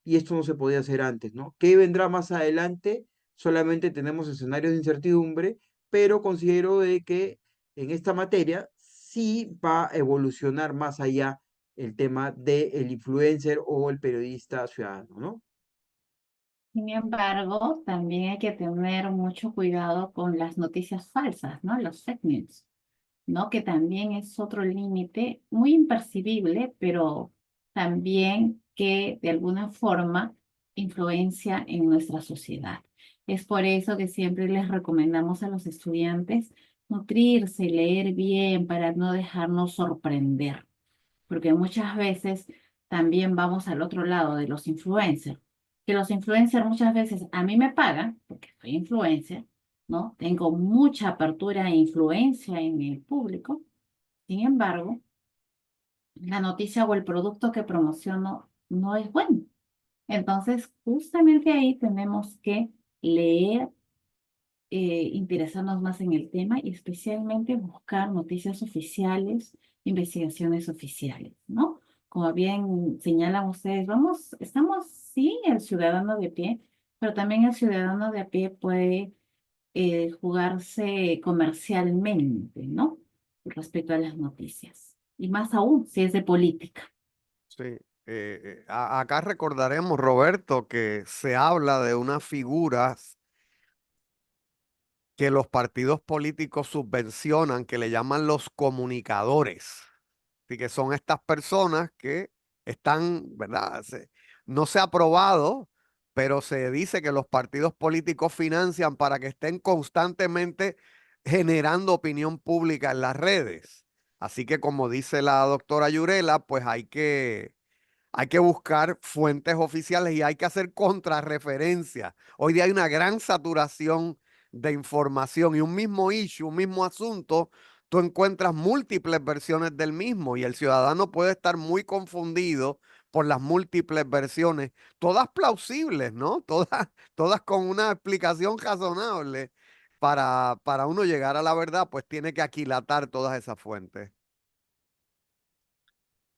y esto no se podía hacer antes, ¿no? ¿Qué vendrá más adelante? Solamente tenemos escenarios de incertidumbre, pero considero de que en esta materia sí va a evolucionar más allá el tema del influencer o el periodista ciudadano, ¿no? Sin embargo, también hay que tener mucho cuidado con las noticias falsas, ¿no? Los fake news, ¿no? Que también es otro límite muy impercibible, pero también que de alguna forma influencia en nuestra sociedad. Es por eso que siempre les recomendamos a los estudiantes nutrirse, leer bien para no dejarnos sorprender, porque muchas veces también vamos al otro lado de los influencers, que los influencers muchas veces a mí me pagan, porque soy influencer, ¿no? Tengo mucha apertura e influencia en el público. Sin embargo, la noticia o el producto que promociono no es bueno. Entonces, justamente ahí tenemos que leer, interesarnos más en el tema y especialmente buscar noticias oficiales, investigaciones oficiales, ¿no? Como bien señalan ustedes, estamos, sí, el ciudadano de pie, pero también el ciudadano de a pie puede jugarse comercialmente, ¿no? Respecto a las noticias. Y más aún si es de política. Sí. Acá recordaremos, Roberto, que se habla de unas figuras que los partidos políticos subvencionan, que le llaman los comunicadores. Así que son estas personas que están, ¿verdad? No se ha probado, pero se dice que los partidos políticos financian para que estén constantemente generando opinión pública en las redes. Así que como dice la doctora Yurela, pues hay que buscar fuentes oficiales y hay que hacer contrarreferencia. Hoy día hay una gran saturación de información y un mismo issue, un mismo asunto, tú encuentras múltiples versiones del mismo y el ciudadano puede estar muy confundido por las múltiples versiones, todas plausibles, ¿no? Todas con una explicación razonable. Para uno llegar a la verdad, pues tiene que aquilatar todas esas fuentes.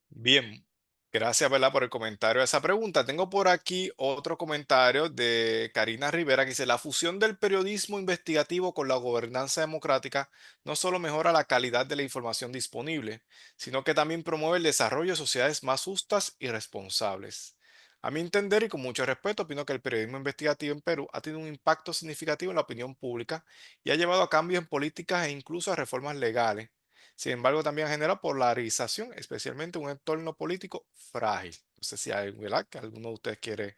Bien, gracias, ¿verdad? Por el comentario a esa pregunta. Tengo por aquí otro comentario de Karina Rivera que dice, la fusión del periodismo investigativo con la gobernanza democrática no solo mejora la calidad de la información disponible, sino que también promueve el desarrollo de sociedades más justas y responsables. A mi entender y con mucho respeto, opino que el periodismo investigativo en Perú ha tenido un impacto significativo en la opinión pública y ha llevado a cambios en políticas e incluso a reformas legales. Sin embargo, también genera polarización, especialmente en un entorno político frágil. No sé si hay, ¿verdad?, que alguno de ustedes quiere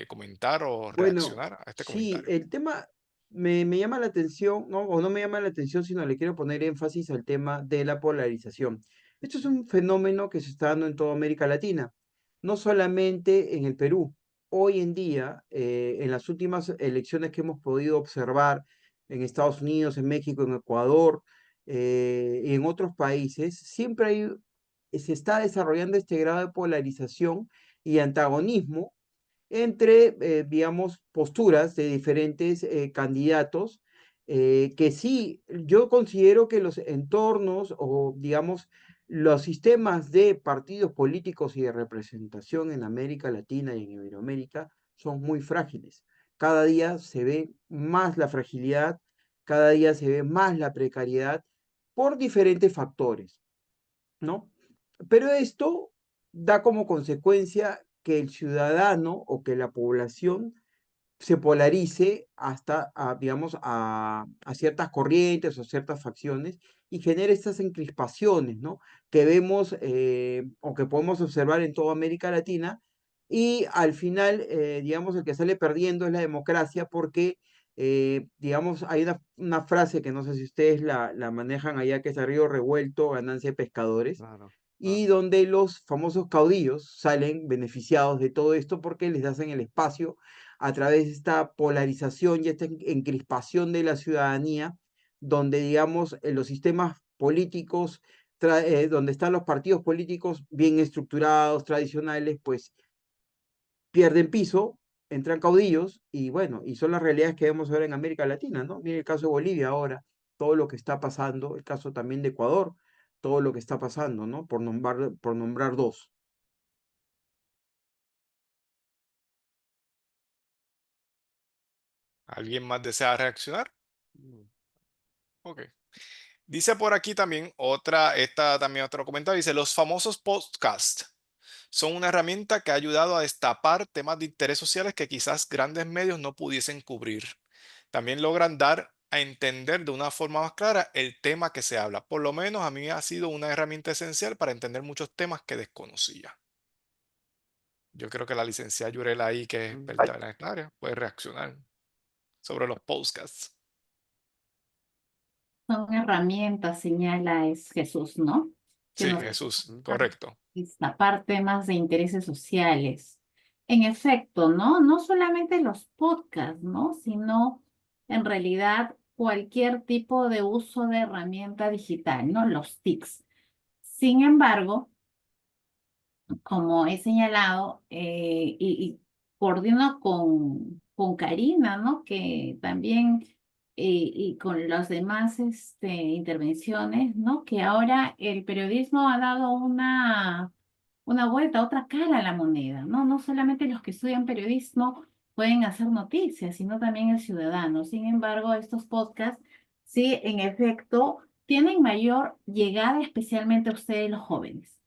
comentar o Bueno, reaccionar a este sí, comentario. el tema me llama la atención, ¿no? O no me llama la atención, sino le quiero poner énfasis al tema de la polarización. Esto es un fenómeno que se está dando en toda América Latina, no solamente en el Perú. Hoy en día, en las últimas elecciones que hemos podido observar en Estados Unidos, en México, en Ecuador, y en otros países, se está desarrollando este grado de polarización y antagonismo entre, digamos, posturas de diferentes candidatos, que sí, yo considero que los entornos o, digamos, los sistemas de partidos políticos y de representación en América Latina y en Iberoamérica son muy frágiles. Cada día se ve más la fragilidad, cada día se ve más la precariedad por diferentes factores, ¿no? Pero esto da como consecuencia que el ciudadano o que la población se polarice hasta, digamos, a ciertas corrientes o ciertas facciones y genere estas encrispaciones, ¿no? Que vemos o que podemos observar en toda América Latina y al final, digamos, el que sale perdiendo es la democracia porque, digamos, hay una frase que no sé si ustedes la manejan allá, que es a río revuelto, ganancia de pescadores, Claro, y claro. donde los famosos caudillos salen beneficiados de todo esto porque les hacen el espacio a través de esta polarización y esta encrispación de la ciudadanía, donde, digamos, los sistemas políticos, donde están los partidos políticos bien estructurados, tradicionales, pues pierden piso, entran caudillos y bueno, y son las realidades que vemos ahora en América Latina, ¿no? Mire el caso de Bolivia ahora, todo lo que está pasando, el caso también de Ecuador, todo lo que está pasando, ¿no? Por nombrar dos. ¿Alguien más desea reaccionar? Mm. Ok. Dice por aquí también también otro comentario, dice, los famosos podcasts son una herramienta que ha ayudado a destapar temas de interés sociales que quizás grandes medios no pudiesen cubrir. También logran dar a entender de una forma más clara el tema que se habla. Por lo menos a mí ha sido una herramienta esencial para entender muchos temas que desconocía. Yo creo que la licenciada Yurela ahí, que es Mm. experta en esta área, puede reaccionar sobre los podcasts. Son herramientas, señala es Jesús, ¿no? Que Sí, nos Jesús, Mm. ayudan correcto. a destapar temas de intereses sociales. En efecto, ¿no? No solamente los podcasts, ¿no? Sino en realidad cualquier tipo de uso de herramienta digital, ¿no? Los TICs. Sin embargo, como he señalado, y coordino con Karina, ¿no? Que también, y con las demás intervenciones, ¿no? Que ahora el periodismo ha dado una vuelta, otra cara a la moneda, ¿no? No solamente los que estudian periodismo pueden hacer noticias, sino también el ciudadano. Sin embargo, estos podcasts, sí, en efecto, tienen mayor llegada, especialmente a ustedes los jóvenes.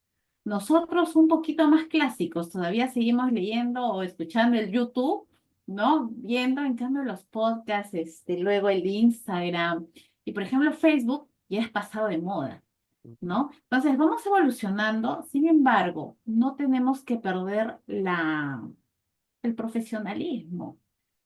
Nosotros un poquito más clásicos, todavía seguimos leyendo o escuchando el YouTube, ¿no? Viendo, en cambio, los podcasts, luego el Instagram y, por ejemplo, Facebook ya es pasado de moda, ¿no? Entonces, vamos evolucionando, sin embargo, no tenemos que perder el profesionalismo.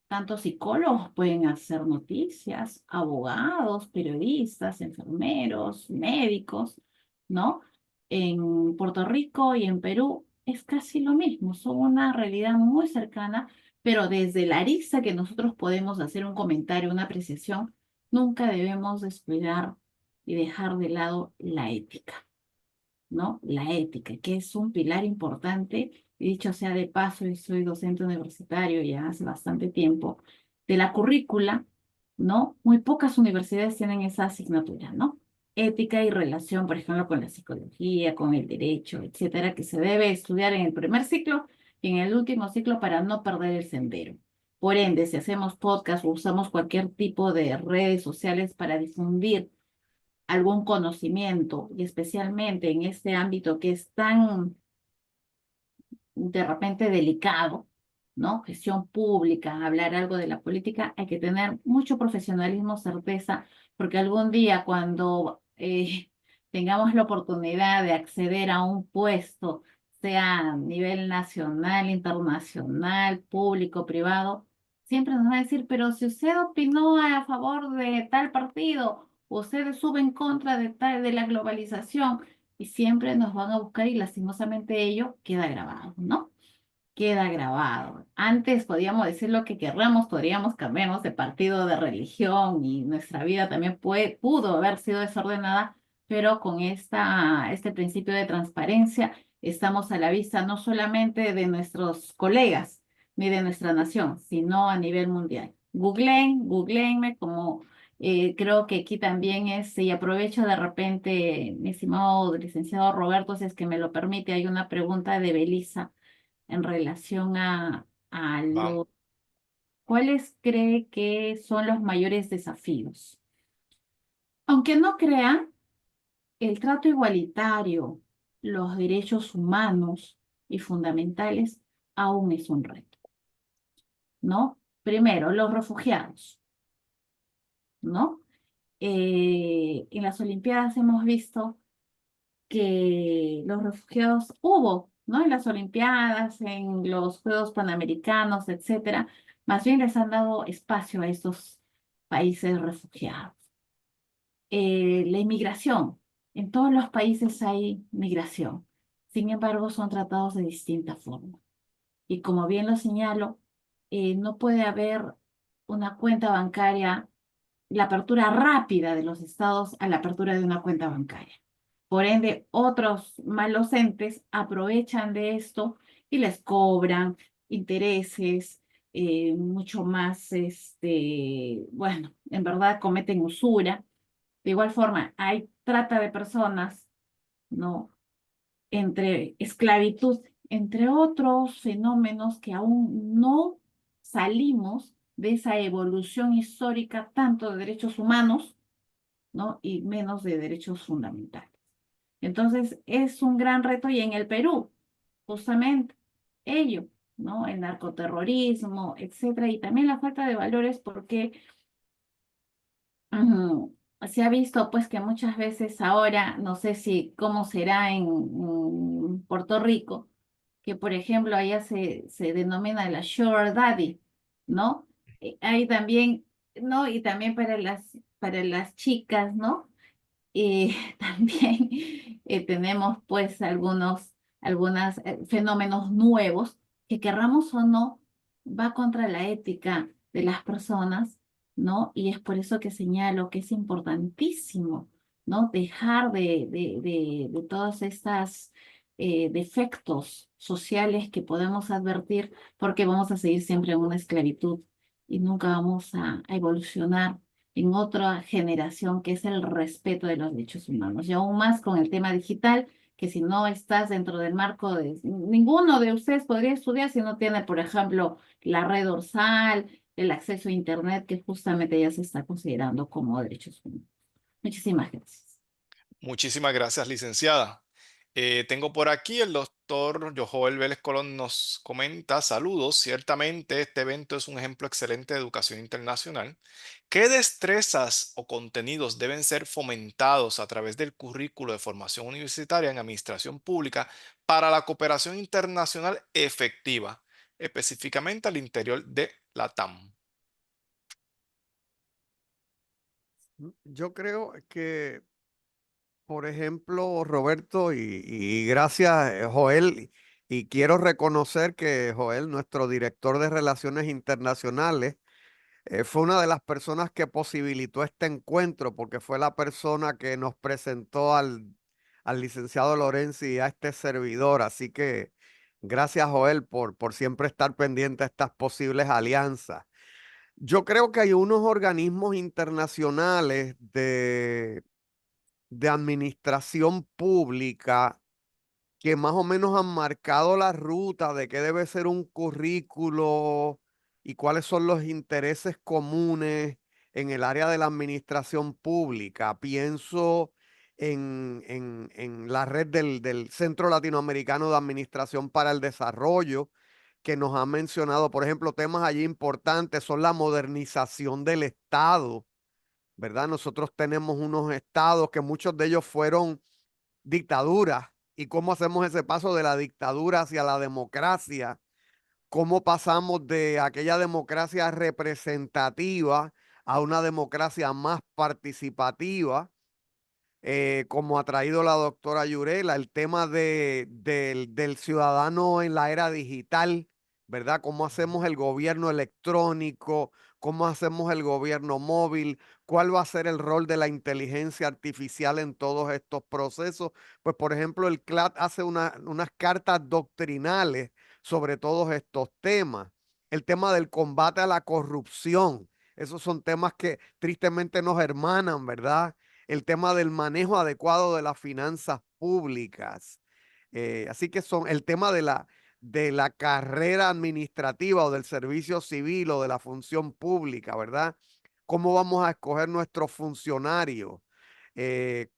Tanto psicólogos pueden hacer noticias, abogados, periodistas, enfermeros, médicos, ¿no? En Puerto Rico y en Perú es casi lo mismo, son una realidad muy cercana, pero desde la arista que nosotros podemos hacer un comentario, una apreciación, nunca debemos descuidar y dejar de lado la ética. ¿No? La ética, que es un pilar importante, y dicho sea de paso, y soy docente universitario ya hace bastante tiempo, de la currícula, ¿no? Muy pocas universidades tienen esa asignatura, ¿no? Ética y relación, por ejemplo, con la psicología, con el derecho, etcétera, que se debe estudiar en el primer ciclo y en el último ciclo para no perder el sendero. Por ende, si hacemos podcast o usamos cualquier tipo de redes sociales para difundir algún conocimiento, y especialmente en este ámbito que es tan de repente delicado, ¿no? Gestión pública, hablar algo de la política, hay que tener mucho profesionalismo, certeza, porque algún día cuando tengamos la oportunidad de acceder a un puesto, sea a nivel nacional, internacional, público, privado, siempre nos va a decir, pero si usted opinó a favor de tal partido, usted sube en contra de tal, de la globalización, y siempre nos van a buscar y lastimosamente ello queda grabado, ¿no? Queda grabado. Antes podíamos decir lo que querramos, podríamos cambiarnos de partido, de religión y nuestra vida también pudo haber sido desordenada, pero con este principio de transparencia estamos a la vista no solamente de nuestros colegas ni de nuestra nación, sino a nivel mundial. Googleenme como creo que aquí también es, y aprovecho de repente, mi estimado licenciado Roberto, si es que me lo permite, hay una pregunta de Belisa en relación a Va. cuáles cree que son los mayores desafíos. Aunque no crean, el trato igualitario, los derechos humanos y fundamentales aún es un reto, ¿no? Primero, los refugiados, ¿no? En las Olimpiadas hemos visto que los refugiados hubo, ¿no? En las Olimpiadas, en los Juegos Panamericanos, etcétera, más bien les han dado espacio a estos países refugiados. La inmigración, en todos los países hay migración, sin embargo son tratados de distinta forma. Y como bien lo señalo, no puede haber una cuenta bancaria, la apertura rápida de los estados a la apertura de una cuenta bancaria. Por ende, otros malos entes aprovechan de esto y les cobran intereses, mucho más, bueno, en verdad cometen usura. De igual forma, hay trata de personas, ¿no? Entre esclavitud, entre otros fenómenos que aún no salimos de esa evolución histórica tanto de derechos humanos, ¿no? Y menos de derechos fundamentales. Entonces, es un gran reto y en el Perú, justamente, ello, ¿no? El narcoterrorismo, etcétera, y también la falta de valores porque se ha visto pues que muchas veces ahora, no sé si cómo será en Puerto Rico, que por ejemplo allá se denomina la sugar daddy, ¿no? Hay también, ¿no? Y también para las chicas, ¿no? También tenemos pues algunos fenómenos nuevos que querramos o no, va contra la ética de las personas, ¿no? Y es por eso que señalo que es importantísimo, ¿no? Dejar de todas estas defectos sociales que podemos advertir porque vamos a seguir siempre en una esclavitud y nunca vamos a evolucionar en otra generación, que es el respeto de los derechos humanos. Y aún más con el tema digital, que si no estás dentro del marco de... Ninguno de ustedes podría estudiar si no tiene, por ejemplo, la red dorsal, el acceso a Internet, que justamente ya se está considerando como derechos humanos. Muchísimas gracias. Muchísimas gracias, licenciada. Tengo por aquí el doctor Joel Vélez Colón nos comenta, saludos, ciertamente este evento es un ejemplo excelente de educación internacional. ¿Qué destrezas o contenidos deben ser fomentados a través del currículo de formación universitaria en administración pública para la cooperación internacional efectiva, específicamente al interior de la TAM? Yo creo que, por ejemplo, Roberto, y gracias, Joel, y quiero reconocer que Joel, nuestro director de Relaciones Internacionales, fue una de las personas que posibilitó este encuentro, porque fue la persona que nos presentó al licenciado Lorenzi y a este servidor. Así que gracias, Joel, por siempre estar pendiente a estas posibles alianzas. Yo creo que hay unos organismos internacionales de administración pública que más o menos han marcado la ruta de qué debe ser un currículo y cuáles son los intereses comunes en el área de la administración pública. Pienso en la red del Centro Latinoamericano de Administración para el Desarrollo, que nos ha mencionado, por ejemplo, temas allí importantes son la modernización del Estado, ¿verdad? Nosotros tenemos unos estados que muchos de ellos fueron dictaduras, y cómo hacemos ese paso de la dictadura hacia la democracia, cómo pasamos de aquella democracia representativa a una democracia más participativa, como ha traído la doctora Yurela, el tema del ciudadano en la era digital, ¿verdad? ¿Cómo hacemos el gobierno electrónico? ¿Cómo hacemos el gobierno móvil? ¿Cuál va a ser el rol de la inteligencia artificial en todos estos procesos? Pues, por ejemplo, el CLAT hace unas cartas doctrinales sobre todos estos temas. El tema del combate a la corrupción. Esos son temas que tristemente nos hermanan, ¿verdad? El tema del manejo adecuado de las finanzas públicas. Así que son el tema de la carrera administrativa o del servicio civil o de la función pública, ¿verdad? ¿Cómo vamos a escoger nuestros funcionarios? Eh,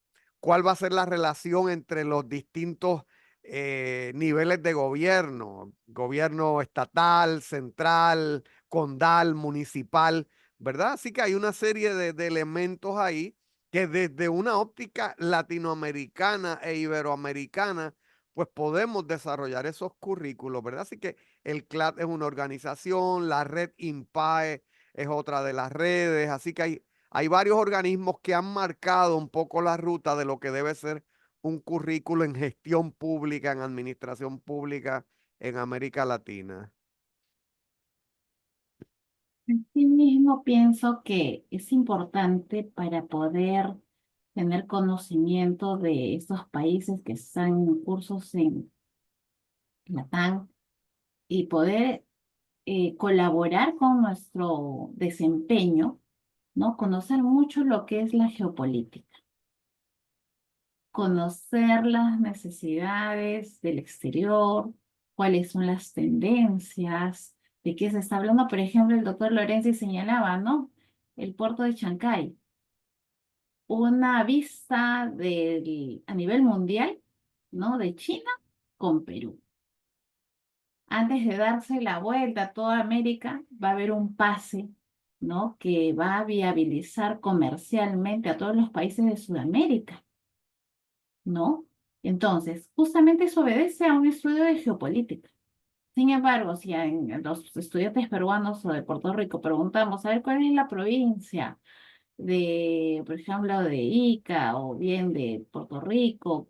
¿Cuál va a ser la relación entre los distintos niveles de gobierno? Gobierno estatal, central, condal, municipal, ¿verdad? Así que hay una serie de elementos ahí que desde una óptica latinoamericana e iberoamericana, pues podemos desarrollar esos currículos, ¿verdad? Así que el CLAT es una organización, la red INPAE es otra de las redes, así que hay varios organismos que han marcado un poco la ruta de lo que debe ser un currículo en gestión pública, en administración pública en América Latina. Asimismo, pienso que es importante para poder tener conocimiento de estos países que están en cursos en Latam y poder colaborar con nuestro desempeño, ¿no? Conocer mucho lo que es la geopolítica, conocer las necesidades del exterior, cuáles son las tendencias, de qué se está hablando. Por ejemplo, el doctor Lorenzi señalaba, ¿no? El puerto de Chancay, una vista a nivel mundial, ¿no? De China con Perú. Antes de darse la vuelta a toda América, va a haber un pase, ¿no? Que va a viabilizar comercialmente a todos los países de Sudamérica, ¿no? Entonces, justamente eso obedece a un estudio de geopolítica. Sin embargo, si a los estudiantes peruanos o de Puerto Rico preguntamos, a ver, ¿cuál es la provincia de, por ejemplo, de Ica o bien de Puerto Rico?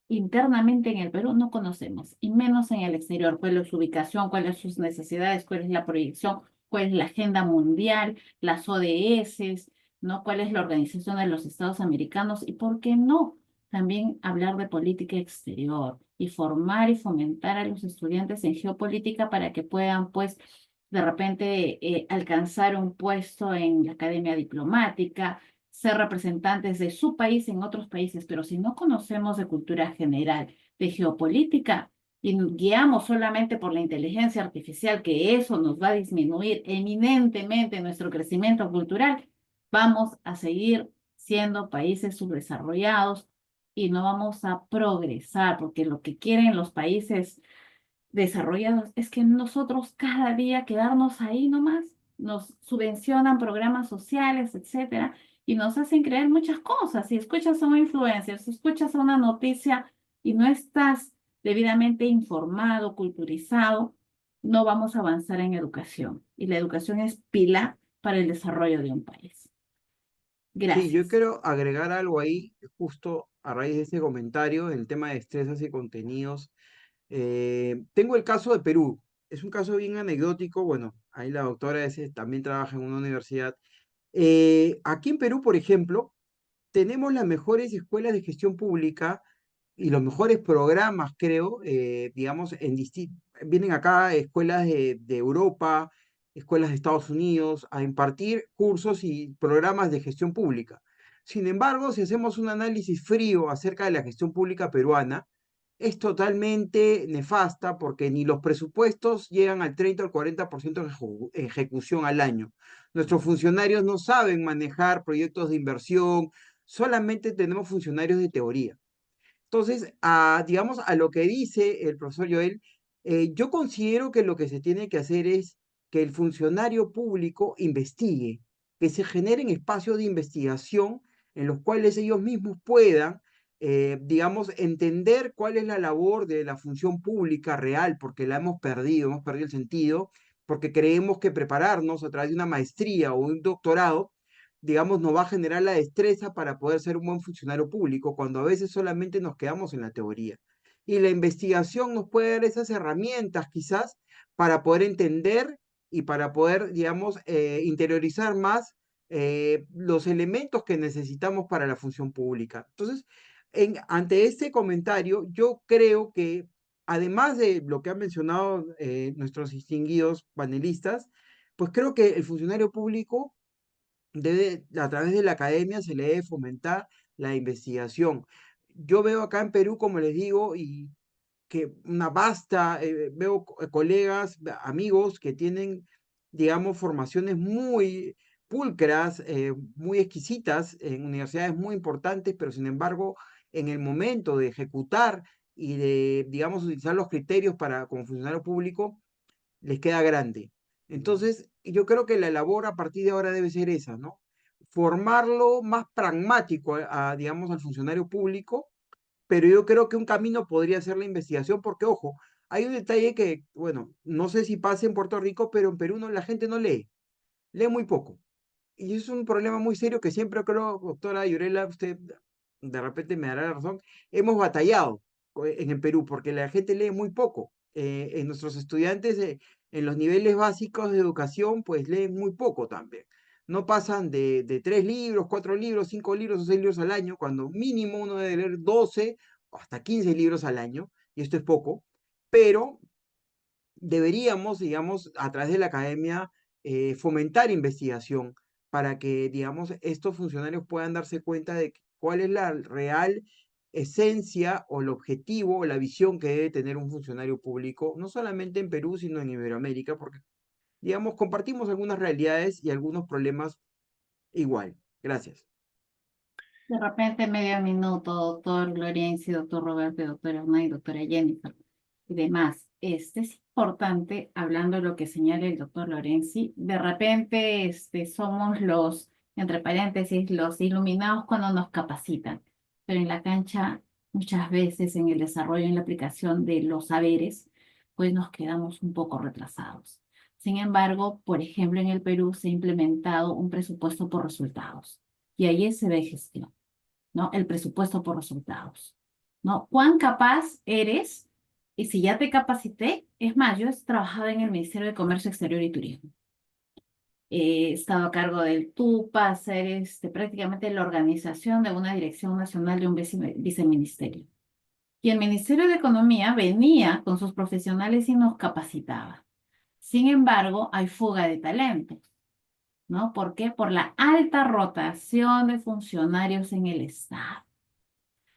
Internamente en el Perú no conocemos, y menos en el exterior, cuál es su ubicación, cuáles son sus necesidades, cuál es la proyección, cuál es la agenda mundial, las ODS, ¿no? Cuál es la Organización de los Estados Americanos, y por qué no también hablar de política exterior y formar y fomentar a los estudiantes en geopolítica para que puedan, pues, de repente alcanzar un puesto en la academia diplomática, ser representantes de su país en otros países, pero si no conocemos de cultura general, de geopolítica, y guiamos solamente por la inteligencia artificial, que eso nos va a disminuir eminentemente nuestro crecimiento cultural, vamos a seguir siendo países subdesarrollados y no vamos a progresar, porque lo que quieren los países desarrollados es que nosotros cada día quedarnos ahí nomás, nos subvencionan programas sociales, etcétera, y nos hacen creer muchas cosas. Si escuchas a un influencer, si escuchas a una noticia y no estás debidamente informado, culturizado, no vamos a avanzar en educación. Y la educación es pilar para el desarrollo de un país. Sí, yo Gracias. quiero agregar algo ahí, justo a raíz de este comentario, en el tema de destrezas y contenidos. Tengo el caso de Perú. Es un caso bien anecdótico. Bueno, ahí la doctora ese también trabaja en una universidad. Aquí en Perú, por ejemplo, tenemos las mejores escuelas de gestión pública y los mejores programas, creo, digamos, vienen acá escuelas de Europa, escuelas de Estados Unidos, a impartir cursos y programas de gestión pública. Sin embargo, si hacemos un análisis frío acerca de la gestión pública peruana, es totalmente nefasta porque ni los presupuestos llegan al 30 o al 40% de ejecución al año. Nuestros funcionarios no saben manejar proyectos de inversión, solamente tenemos funcionarios de teoría. Entonces, digamos, a lo que dice el profesor Joel, yo considero que lo que se tiene que hacer es que el funcionario público investigue, que se generen espacios de investigación en los cuales ellos mismos puedan, digamos, entender cuál es la labor de la función pública real, porque la hemos perdido el sentido, porque creemos que prepararnos a través de una maestría o un doctorado digamos, nos va a generar la destreza para poder ser un buen funcionario público, cuando a veces solamente nos quedamos en la teoría. Y la investigación nos puede dar esas herramientas quizás para poder entender y para poder, digamos, interiorizar más los elementos que necesitamos para la función pública. Entonces, ante este comentario, yo creo que, además de lo que han mencionado nuestros distinguidos panelistas, pues creo que el funcionario público a través de la academia se le debe fomentar la investigación. Yo veo acá en Perú, como les digo, y que una vasta, veo colegas, amigos que tienen, digamos, formaciones muy pulcras, muy exquisitas en universidades muy importantes, pero sin embargo, en el momento de ejecutar y de, digamos, utilizar los criterios para como funcionario público, les queda grande. Entonces, yo creo que la labor a partir de ahora debe ser esa, ¿no? Formarlo más pragmático digamos, al funcionario público, pero yo creo que un camino podría ser la investigación, porque, ojo, hay un detalle que, bueno, no sé si pasa en Puerto Rico, pero en Perú no, la gente no lee, lee muy poco. Y es un problema muy serio que siempre creo, doctora Yurela, usted de repente me dará la razón, hemos batallado en el Perú porque la gente lee muy poco. En nuestros estudiantes en los niveles básicos de educación pues leen muy poco también. No pasan de 3 libros, 4 libros, 5 libros o 6 libros al año, cuando mínimo uno debe leer 12 o hasta 15 libros al año, y esto es poco, pero deberíamos, digamos, a través de la academia, fomentar investigación para que, digamos, estos funcionarios puedan darse cuenta de cuál es la real esencia o el objetivo o la visión que debe tener un funcionario público, no solamente en Perú, sino en Iberoamérica, porque, digamos, compartimos algunas realidades y algunos problemas igual. Gracias. De repente, medio minuto, doctor Lorenzi, doctor Roberto, doctora Hernán y doctora Jennifer y demás. Es importante, hablando de lo que señala el doctor Lorenzi, de repente somos los, entre paréntesis, los iluminados cuando nos capacitan, pero en la cancha, muchas veces en el desarrollo y en la aplicación de los saberes, pues nos quedamos un poco retrasados. Sin embargo, por ejemplo, en el Perú se ha implementado un presupuesto por resultados y ahí se ve gestión. ¿No? El presupuesto por resultados, ¿no? ¿Cuán capaz eres? Y si ya te capacité, es más, yo he trabajado en el Ministerio de Comercio Exterior y Turismo. He estado a cargo del TUPA, hacer prácticamente la organización de una dirección nacional de un viceministerio. Y el Ministerio de Economía venía con sus profesionales y nos capacitaba. Sin embargo, hay fuga de talentos, ¿no? ¿Por qué? Por la alta rotación de funcionarios en el Estado.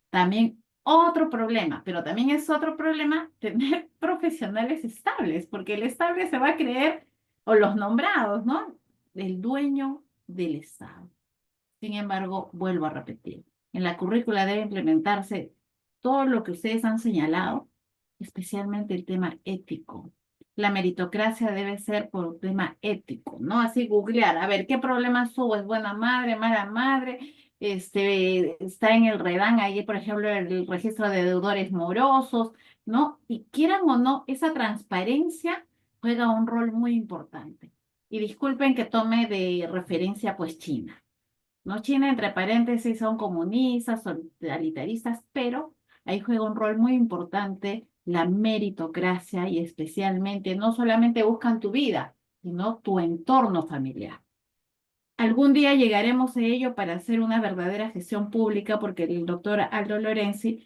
También otro problema, pero también es otro problema tener profesionales estables, porque el estable se va a creer, o los nombrados, ¿no? El dueño del Estado. Sin embargo, vuelvo a repetir, en la currícula debe implementarse todo lo que ustedes han señalado, especialmente el tema ético. La meritocracia debe ser por un tema ético, ¿no? Así googlear, a ver, ¿qué problemas hubo? ¿Es buena madre, mala madre? Está en el REDAN, ahí, por ejemplo, el registro de deudores morosos, ¿no? Y quieran o no, esa transparencia juega un rol muy importante. Y disculpen que tome de referencia, pues, China. ¿No? China, entre paréntesis, son comunistas, totalitaristas, pero ahí juega un rol muy importante la meritocracia y especialmente no solamente buscan tu vida, sino tu entorno familiar. Algún día llegaremos a ello para hacer una verdadera gestión pública, porque el doctor Aldo Lorenzi,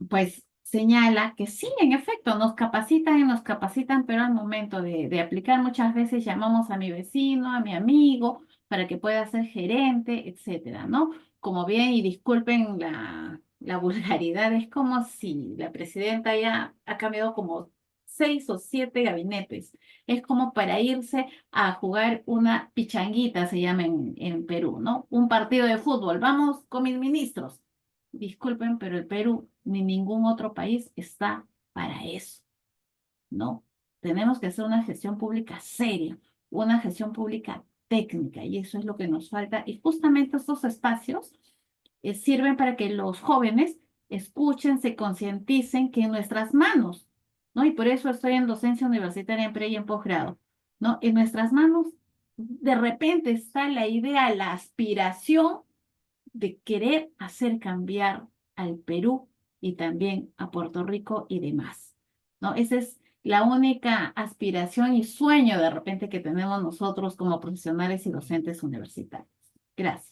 pues, señala que sí, en efecto, nos capacitan y nos capacitan, pero al momento de aplicar muchas veces llamamos a mi vecino, a mi amigo, para que pueda ser gerente, etcétera, ¿no? Como bien, y disculpen la vulgaridad, es como si la presidenta ya ha cambiado como 6 o 7 gabinetes. Es como para irse a jugar una pichanguita, se llama en Perú, ¿no? Un partido de fútbol. Vamos con mis ministros. Disculpen, pero el Perú ni ningún otro país está para eso, ¿no? Tenemos que hacer una gestión pública seria, una gestión pública técnica, y eso es lo que nos falta. Y justamente estos espacios sirven para que los jóvenes escuchen, se concienticen que en nuestras manos, ¿no? Y por eso estoy en docencia universitaria en pre y en posgrado, ¿no? En nuestras manos de repente está la idea, la aspiración de querer hacer cambiar al Perú y también a Puerto Rico y demás, ¿no? Esa es la única aspiración y sueño de repente que tenemos nosotros como profesionales y docentes universitarios. Gracias.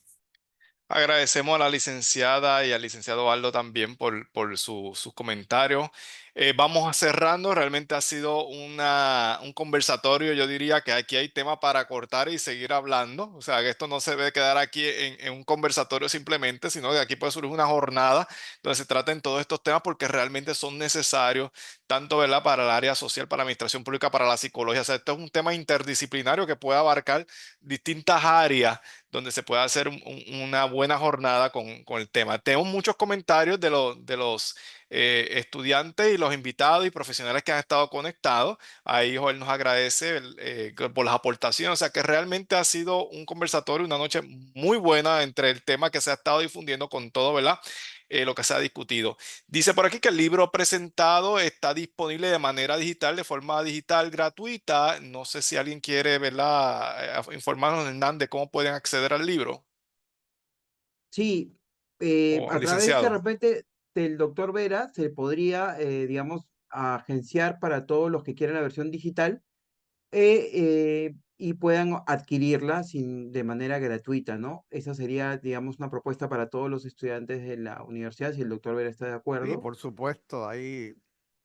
Agradecemos a la licenciada y al licenciado Aldo también por sus comentarios. Vamos a cerrando. Realmente ha sido un conversatorio. Yo diría que aquí hay tema para cortar y seguir hablando. O sea, que esto no se debe quedar aquí en un conversatorio simplemente, sino que aquí puede surgir una jornada donde se traten todos estos temas porque realmente son necesarios, tanto, ¿verdad?, para el área social, para la administración pública, para la psicología. O sea, esto es un tema interdisciplinario que puede abarcar distintas áreas donde se pueda hacer una buena jornada con el tema. Tenemos muchos comentarios de los estudiantes y los invitados y profesionales que han estado conectados. Ahí Joel nos agradece por las aportaciones. O sea que realmente ha sido un conversatorio, una noche muy buena entre el tema que se ha estado difundiendo con todo, ¿verdad? Lo que se ha discutido. Dice por aquí que el libro presentado está disponible de manera digital, de forma digital gratuita. No sé si alguien quiere, ¿verdad?, informarnos, Hernán, de cómo pueden acceder al libro Sí, o al a través de licenciado. repente del doctor Vera se podría, digamos, agenciar para todos los que quieran la versión digital y puedan adquirirla de manera gratuita, ¿no? Esa sería, digamos, una propuesta para todos los estudiantes de la universidad, si el doctor Vera está de Sí, acuerdo. por supuesto. Ahí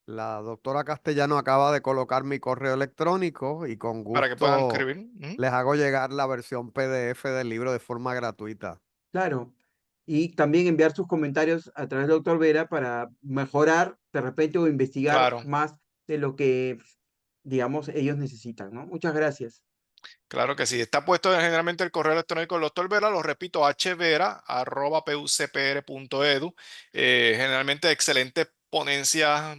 la doctora Castellano acaba de colocar mi correo electrónico y con Para que puedan gusto escribir. Ujú. les hago llegar la versión PDF del libro de forma gratuita. Claro. Y también enviar sus comentarios a través del doctor Vera para mejorar de repente o investigar Claro, más de lo que, digamos, ellos necesitan, ¿no? Muchas gracias. claro que sí. Está puesto generalmente el correo electrónico del doctor Vera, lo repito, hvera@pucpr.edu. Generalmente excelentes ponencias.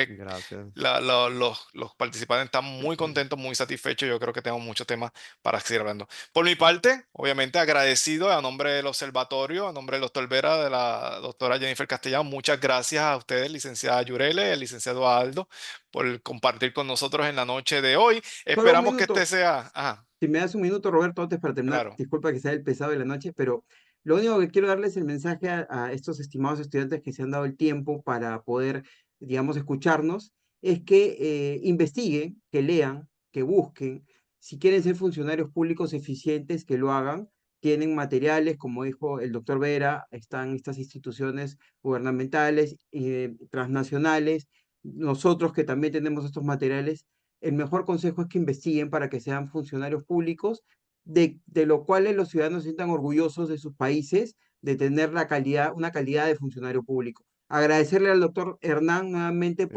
Gracias. Los participantes están muy contentos, muy satisfechos. Yo creo que tenemos muchos temas para seguir hablando. Por mi parte, obviamente agradecido a nombre del observatorio, a nombre del doctor Vera, de la doctora Jennifer Castellano. Muchas gracias a ustedes, licenciada Yurele, el licenciado Aldo, por compartir con nosotros en la noche de hoy. Solo un Esperamos que este minuto. sea... Ajá, Si me das un minuto, Roberto, antes para terminar, claro. disculpa que sea el pesado de la noche, pero lo único que quiero darles el mensaje a estos estimados estudiantes que se han dado el tiempo para poder, digamos, escucharnos, es que investiguen, que lean, que busquen. Si quieren ser funcionarios públicos eficientes, que lo hagan. Tienen materiales, como dijo el doctor Vera, están estas instituciones gubernamentales, transnacionales. Nosotros que también tenemos estos materiales, el mejor consejo es que investiguen para que sean funcionarios públicos, de lo cual los ciudadanos se sientan orgullosos de sus países, de tener una calidad de funcionario público. Agradecerle al doctor Hernán nuevamente Siempre.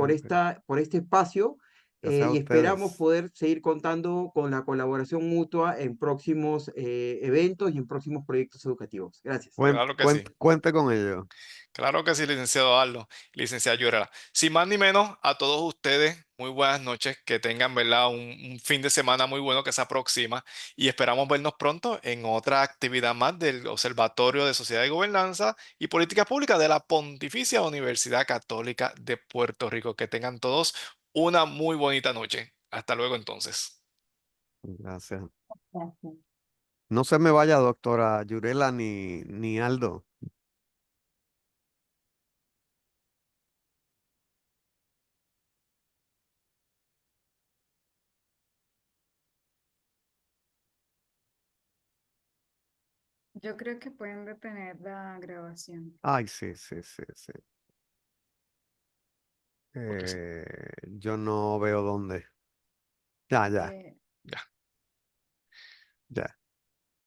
por este espacio Gracias a y esperamos ustedes. poder seguir contando con la colaboración mutua en próximos eventos y en próximos proyectos educativos. Gracias. Claro que sí. Cuente con ello. Claro que sí, licenciado Aldo, licenciada Llorera. Sin más ni menos, a todos ustedes, muy buenas noches, que tengan, ¿verdad?, un fin de semana muy bueno que se aproxima y esperamos vernos pronto en otra actividad más del Observatorio de Sociedad y Gobernanza y Políticas Públicas de la Pontificia Universidad Católica de Puerto Rico. Que tengan todos una muy bonita noche. Hasta luego entonces. Gracias. Gracias. No se me vaya, doctora Yurela ni Aldo. Yo creo que pueden detener la grabación. Ay, sí, sí, sí, sí. Porque sí, Yo no veo dónde. Ya, ya, Eh, ya. ya.